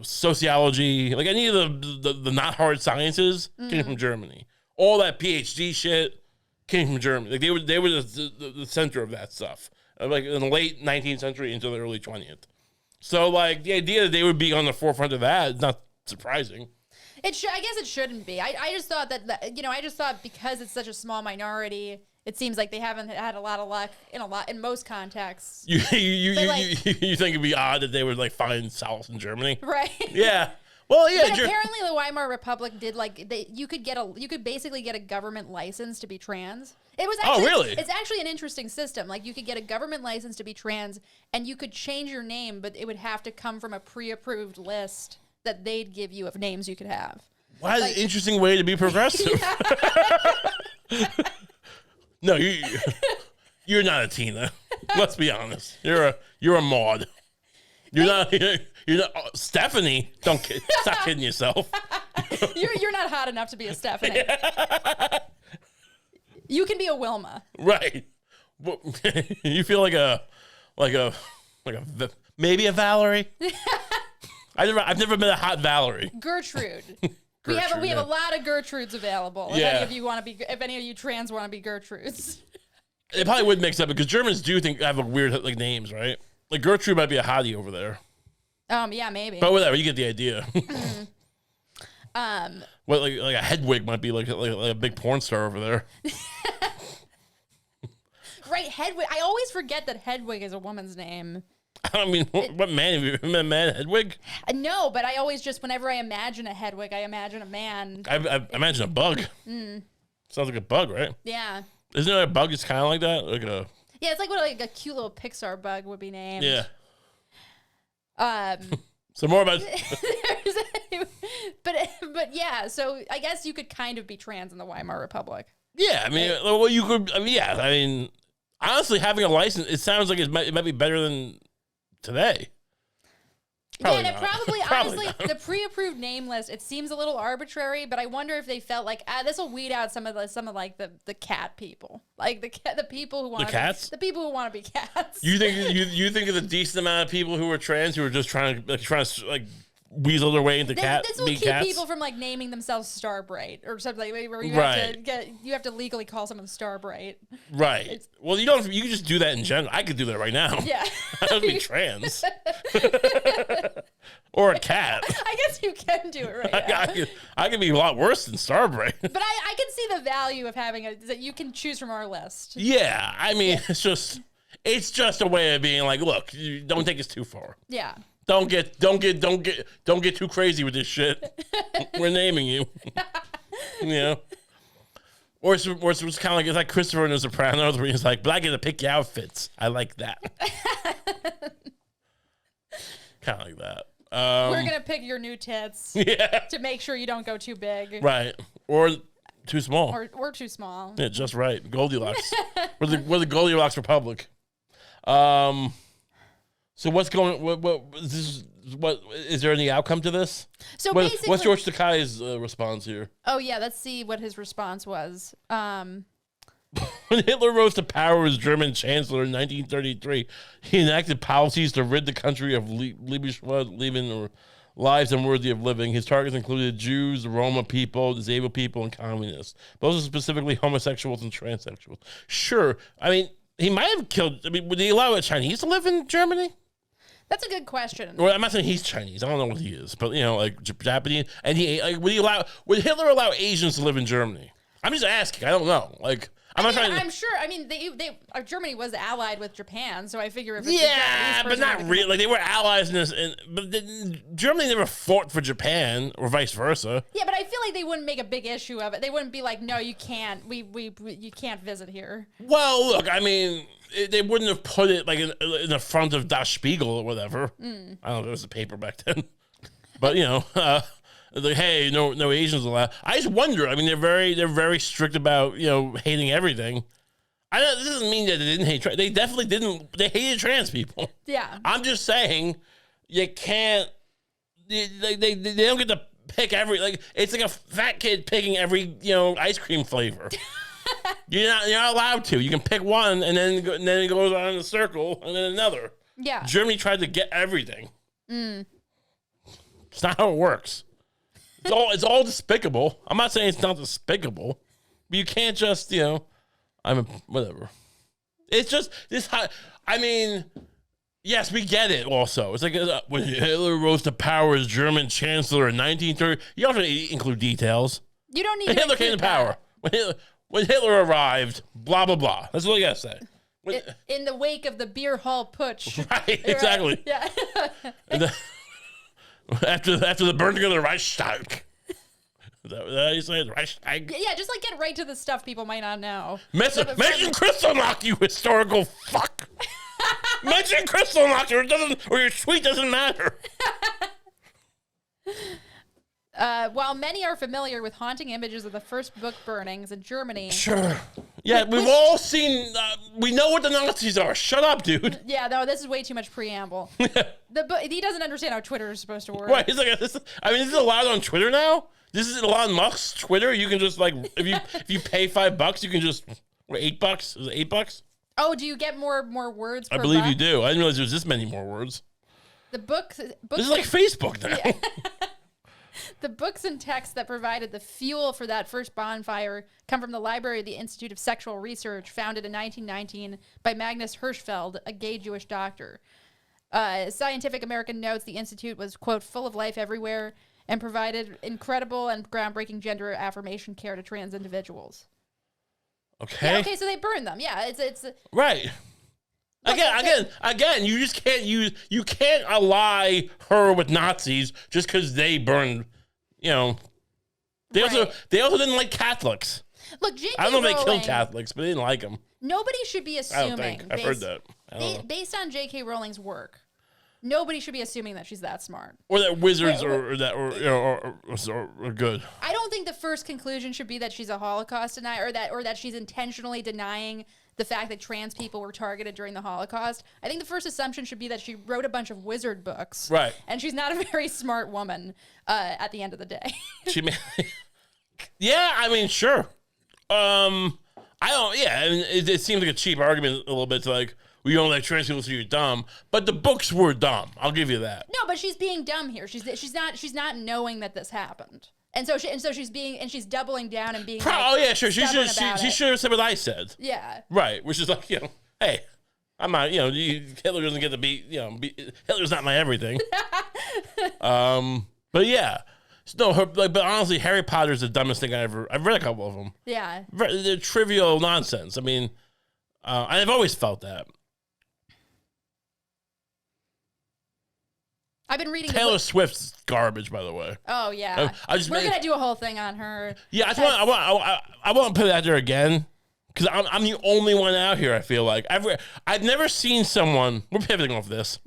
Sociology, like any of the not hard sciences came from Germany. All that PhD shit came from Germany. Like they were the center of that stuff. Like in the late 19th century into the early 20th. So like the idea that they would be on the forefront of that is not surprising. I guess it shouldn't be. I just thought that I just thought because it's such a small minority. It seems like they haven't had a lot of luck in most contexts. You think it'd be odd that they would like find solace in Germany, right? Yeah. Well, yeah. But apparently, the Weimar Republic did you could basically get a government license to be trans. It was actually, really? It's actually an interesting system. Like you could get a government license to be trans, and you could change your name, but it would have to come from a pre-approved list that they'd give you of names you could have. Wow, that's an interesting way to be progressive. No, you're not a Tina. Let's be honest. You're a Maud. You're not Stephanie. Stop kidding yourself. You're not hot enough to be a Stephanie. You can be a Wilma. Right. You feel like a maybe a Valerie. I've never met a hot Valerie. Gertrude. We have a lot of Gertrudes available. If any of you trans want to be Gertrudes. It probably would mix up because Germans do have like weird like names, right? Like Gertrude might be a hottie over there. Yeah, maybe. But whatever, you get the idea. Well, like a Hedwig might be like a big porn star over there. Right, Hedwig. I always forget that Hedwig is a woman's name. I mean, what man? Have you met a man, Hedwig? No, but I always whenever I imagine a Hedwig, I imagine a man. I imagine a bug. Sounds like a bug, right? Yeah. Isn't there a bug that's kind of like that? Yeah, it's like what a cute little Pixar bug would be named. Yeah. So more about. but yeah, so I guess you could kind of be trans in the Weimar Republic. Yeah, I mean, well, you could. I mean, honestly, having a license, it sounds like it might be better than today. Probably yeah, and not. honestly, the pre-approved name list, it seems a little arbitrary, but I wonder if they felt like, this will weed out some of the cat people, like the people who want the people who want to be cats. You think of the decent amount of people who are trans who are just trying to weasel their way into cats. This will keep people from like naming themselves Starbright or something where you have to legally call someone Starbright. Right. Well, you don't. You can just do that in general. I could do that right now. Yeah. I don't be trans. Or a cat. I guess you can do it right now. I could be a lot worse than Starbright. But I can see the value of having that you can choose from our list. Yeah. I mean, it's just a way of being like, look, you don't take us too far. Yeah. Don't get too crazy with this shit. We're naming you. You know? Or it's kind of like, it's like Christopher in The Sopranos where he's like, but I get to pick your outfits. I like that. Kind of like that. We're going to pick your new tits to make sure you don't go too big. Right. Or too small. Or too small. Yeah, just right. Goldilocks. we're the Goldilocks Republic. So what's going? What is this? What is there any outcome to this? So basically, what's George Takei's response here? Oh yeah, let's see what his response was. When Hitler rose to power as German Chancellor in 1933, he enacted policies to rid the country of Lebensschuld, or lives unworthy of living. His targets included Jews, Roma people, disabled people, and communists. Those are specifically homosexuals and transsexuals. Sure, I mean, he might have killed. I mean, would he allow a Chinese to live in Germany? That's a good question. Well, I'm not saying he's Chinese. I don't know what he is, but like Japanese. And would Hitler allow Asians to live in Germany? I'm just asking. I don't know. Like. I'm sure. I mean, Germany was allied with Japan, so I figure if it's but not really. Like they were allies in this, but Germany never fought for Japan or vice versa. Yeah, but I feel like they wouldn't make a big issue of it. They wouldn't be like, "No, you can't. You can't visit here." Well, look, I mean, they wouldn't have put it like in the front of Das Spiegel or whatever. I don't know if it was a paper back then, but like, hey, no Asians allowed. I just wonder. I mean, they're very strict about hating everything. This doesn't mean that they didn't hate. They definitely didn't. They hated trans people. Yeah. I'm just saying, you can't. They don't get to pick every. Like it's like a fat kid picking every ice cream flavor. You're not allowed to. You can pick one, and then it goes on in a circle, and then another. Yeah. Germany tried to get everything. It's not how it works. It's all despicable. I'm not saying it's not despicable, but you can't just, whatever. It's just this. I mean, yes, we get it. Also, it's like when Hitler rose to power as German Chancellor in 1930. You don't have to include details. You don't need. When Hitler came to power. When Hitler arrived, blah blah blah. That's what you gotta say. In the wake of the beer hall putsch. Right. Exactly. Yeah. After the burning of the Reichstag. Is that how you say it? Reichstag? Yeah, just like get right to the stuff people might not know. Mention Kristallnacht, you historical fuck. Mention Kristallnacht or your tweet doesn't matter. While many are familiar with haunting images of the first book burnings in Germany. Sure. Yeah, we've all seen, we know what the Nazis are. Shut up, dude. Yeah, no, this is way too much preamble. He doesn't understand how Twitter is supposed to work. Right, he's like, this is allowed on Twitter now? This is Elon Musk's Twitter? You can just, like, if you pay $5, you can just, or $8? Is it $8? Oh, do you get more words per I believe buck? you do. I didn't realize there was this many more words. This is like Facebook now. Yeah. The books and texts that provided the fuel for that first bonfire come from the Library of the Institute of Sexual Research, founded in 1919 by Magnus Hirschfeld, a gay Jewish doctor. Scientific American notes the Institute was, quote, full of life everywhere and provided incredible and groundbreaking gender affirmation care to trans individuals. Okay. Yeah, okay, so they burned them. Yeah, it's right. Again, you just can't you can't ally her with Nazis just because they burned, They also didn't like Catholics. Look, J.K. I don't know if they Rowling, killed Catholics, but they didn't like them. Nobody should be assuming. I don't think. I've heard that. Based on J.K. Rowling's work, nobody should be assuming that she's that smart. Or that wizards are good. I don't think the first conclusion should be that she's a Holocaust denier or that she's intentionally denying the fact that trans people were targeted during the Holocaust. I think the first assumption should be that she wrote a bunch of wizard books. Right. And she's not a very smart woman at the end of the day. Yeah, I mean, sure. I mean, it seems like a cheap argument a little bit to like, we don't like trans people, so you're dumb. But the books were dumb. I'll give you that. No, but she's being dumb here. She's not knowing that this happened. And so she's doubling down and being. Oh yeah, sure. She should have said what I said. Yeah. Right, which is like hey, I'm not Hitler doesn't get to be Hitler's not my everything. But yeah, no, but honestly, Harry Potter's the dumbest thing I've read a couple of them. Yeah. They're trivial nonsense. I mean, I've always felt that. I've been reading Taylor Swift's garbage, by the way. Oh yeah, we're gonna do a whole thing on her. Yeah, I want to put it out there again because I'm the only one out here. I feel like I've never seen someone. We're pivoting off this.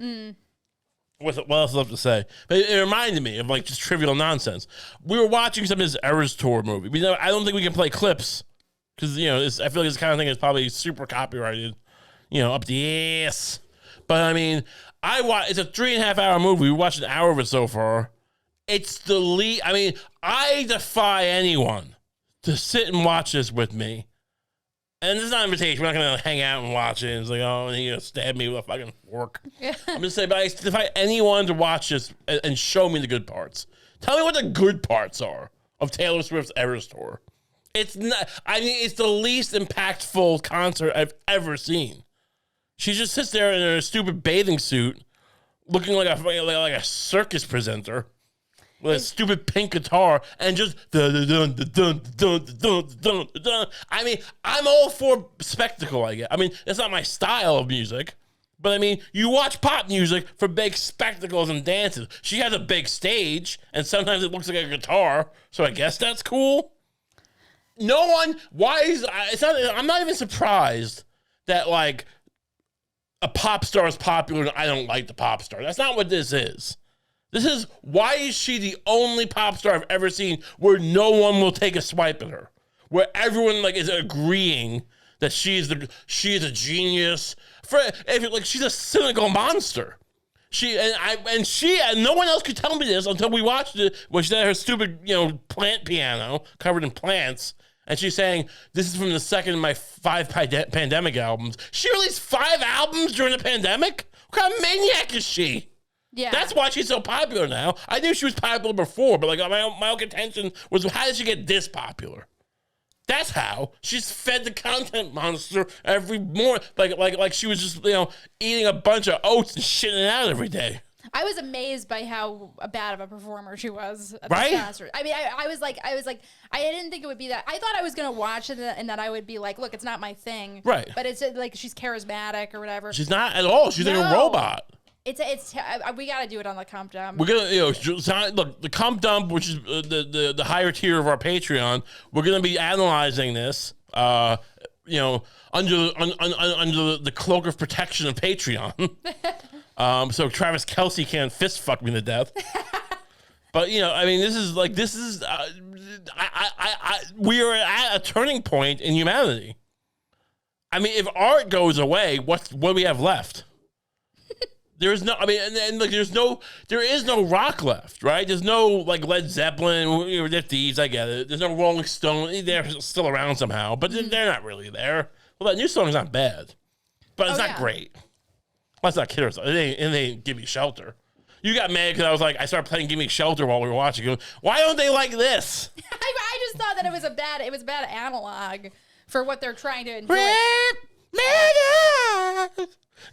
What else left to say? But it reminded me of like just trivial nonsense. We were watching some of this Eras Tour movie. I don't think we can play clips because I feel like this kind of thing is probably super copyrighted. Up the ass. But I mean, it's a 3.5 hour movie. We watched an hour of it so far. It's the lead. I mean, I defy anyone to sit and watch this with me. And this is not an invitation. We're not going to hang out and watch it. It's like, oh, and you're going to stab me with a fucking fork. Yeah. I'm just saying, but I defy anyone to watch this and show me the good parts. Tell me what the good parts are of Taylor Swift's Eras Tour. It's not, I mean, it's the least impactful concert I've ever seen. She just sits there in her stupid bathing suit, looking like a circus presenter. With a stupid pink guitar and just dun, dun, dun, dun, dun, dun, dun, dun. I mean, I'm all for spectacle, I guess. I mean, it's not my style of music, but I mean, you watch pop music for big spectacles and dances. She has a big stage, and sometimes it looks like a guitar, so I guess that's cool. I'm not even surprised that, like, a pop star is popular and I don't like the pop star. That's not what this is. This is, why is she the only pop star I've ever seen where no one will take a swipe at her? Where everyone is agreeing that she is a genius. She's a cynical monster. And no one else could tell me this until we watched it, when she had her stupid, plant piano covered in plants. And she's saying, this is from the second of my 5 pandemic albums. She released 5 albums during the pandemic? What kind of maniac is she? Yeah. That's why she's so popular now. I knew she was popular before, but my own contention was, how did she get this popular? That's how. She's fed the content monster every morning. Like she was just, eating a bunch of oats and shitting it out every day. I was amazed by how bad of a performer she was at the concert. I mean, I was like, I didn't think it would be that. I thought I was going to watch it and that I would be like, look, it's not my thing. Right. But it's like she's charismatic or whatever. She's not at all. She's like a robot. We got to do it on the Kump Dump. We're gonna, look, the Kump Dump, which is the higher tier of our Patreon. We're gonna be analyzing this, under the cloak of protection of Patreon. So Travis Kelce can't fist fuck me to death. But we are at a turning point in humanity. I mean, if art goes away, what do we have left? There is no rock left, right? There's no Led Zeppelin, they're thieves, I get it. There's no Rolling Stone, they're still around somehow, but they're not really there. Well, that new song's not bad, but it's not great. Let's not kid ourselves. It ain't Give Me Shelter. You got mad because I started playing Give Me Shelter while we were watching. Going, why don't they like this? I just thought that it was a bad analog for what they're trying to enjoy.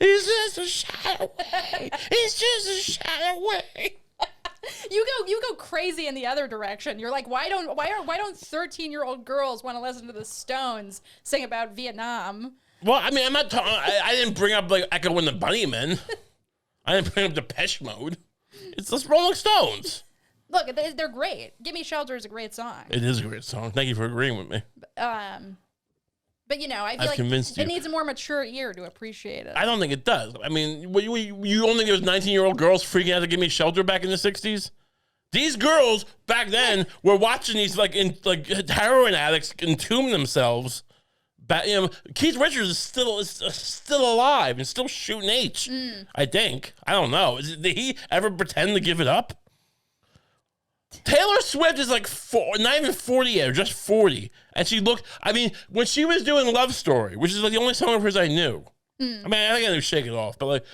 It's just a shot away. It's just a shot away. You go crazy in the other direction. You're like, why don't 13-year-old girls want to listen to the Stones sing about Vietnam? Well, I mean, I'm not talking. I didn't bring up Echo and the Bunnymen. I didn't bring up Depeche Mode. It's the Rolling Stones. Look, they're great. Give Me Shelter is a great song. It is a great song. Thank you for agreeing with me. But I feel like it needs a more mature ear to appreciate it. I don't think it does. I mean, you only think it was 19-year-old girls freaking out to Give Me Shelter back in the 60s? These girls back then were watching these heroin addicts entomb themselves. Keith Richards is still alive and still shooting H. I think. I don't know. Did he ever pretend to give it up? Taylor Swift is not even 40 yet, or just 40. And she looked, when she was doing Love Story, which is the only song of hers I knew. I think I knew Shake It Off, but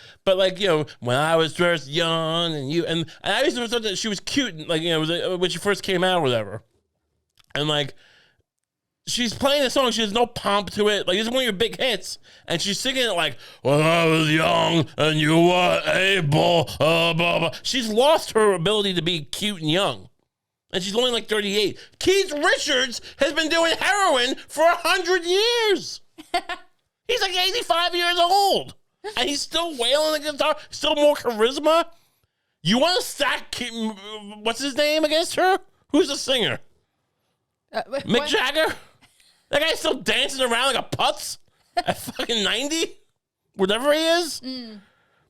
when I was first young and I used to thought that she was cute, when she first came out or whatever. And she's playing the song, she has no pomp to it. This is one of your big hits. And she's singing it when I was young and you were able, blah, blah. She's lost her ability to be cute and young. And she's only 38. Keith Richards has been doing heroin for 100 years. He's 85 years old. And he's still wailing the guitar, still more charisma. You want to stack, what's his name against her? Who's the singer? Mick Jagger? That guy's still dancing around like a putz at fucking 90? Whatever he is?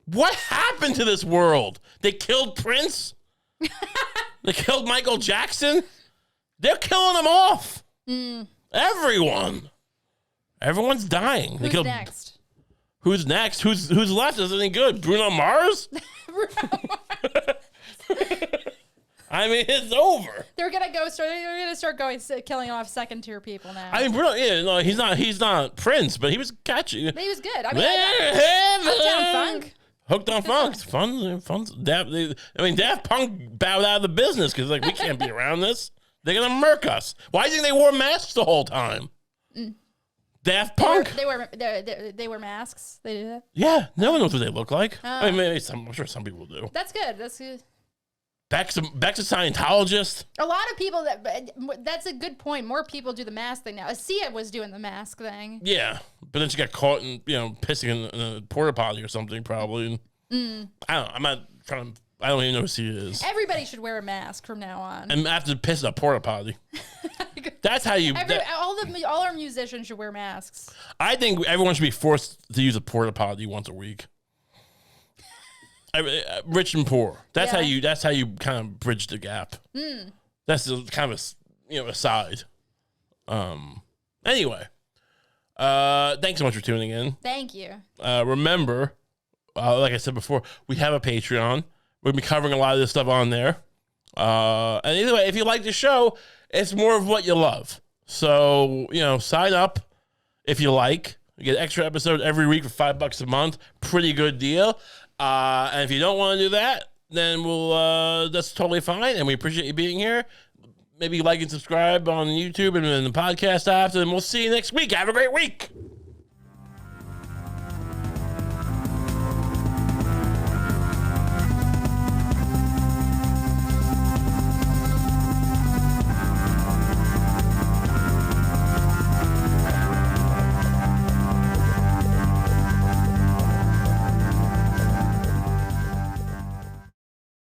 What happened to this world? They killed Prince? They killed Michael Jackson? They're killing them off. Everyone. Everyone's dying. Who's next? Who's next? Who's left? Is any good? Bruno Mars? I mean, it's over. They're gonna start killing off second tier people now. I mean, Bruno. Yeah, no, he's not Prince, but he was catchy. He was good. I mean, Uptown Funk. Hooked on Funk. Fun. Daft Punk bowed out of the business because like we can't be around this. They're gonna murk us. Why do you think they wore masks the whole time? Daft Punk. They wear masks. They do that. Yeah, no one knows what they look like. I mean, I'm sure some people do. That's good. That's good. Back to Scientologist. A lot of people that's a good point. More people do the mask thing now. Sia was doing the mask thing. Yeah, but then she got caught in pissing in a porta potty or something probably. I don't know. I'm not trying to. I don't even know who Sia is. Everybody should wear a mask from now on. And after piss in a porta potty. That's how you. All our musicians should wear masks. I think everyone should be forced to use a porta potty once a week. Rich and poor. That's how you. That's how you kind of bridge the gap. That's kind of aside. Anyway, thanks so much for tuning in. Thank you. Remember, like I said before, we have a Patreon. We'll be covering a lot of this stuff on there. And either way, if you like the show, it's more of what you love. So sign up if you like. You get extra episodes every week for $5 a month. Pretty good deal. And if you don't want to do that, then that's totally fine. And we appreciate you being here. Maybe like and subscribe on YouTube and in the podcast apps. And we'll see you next week. Have a great week.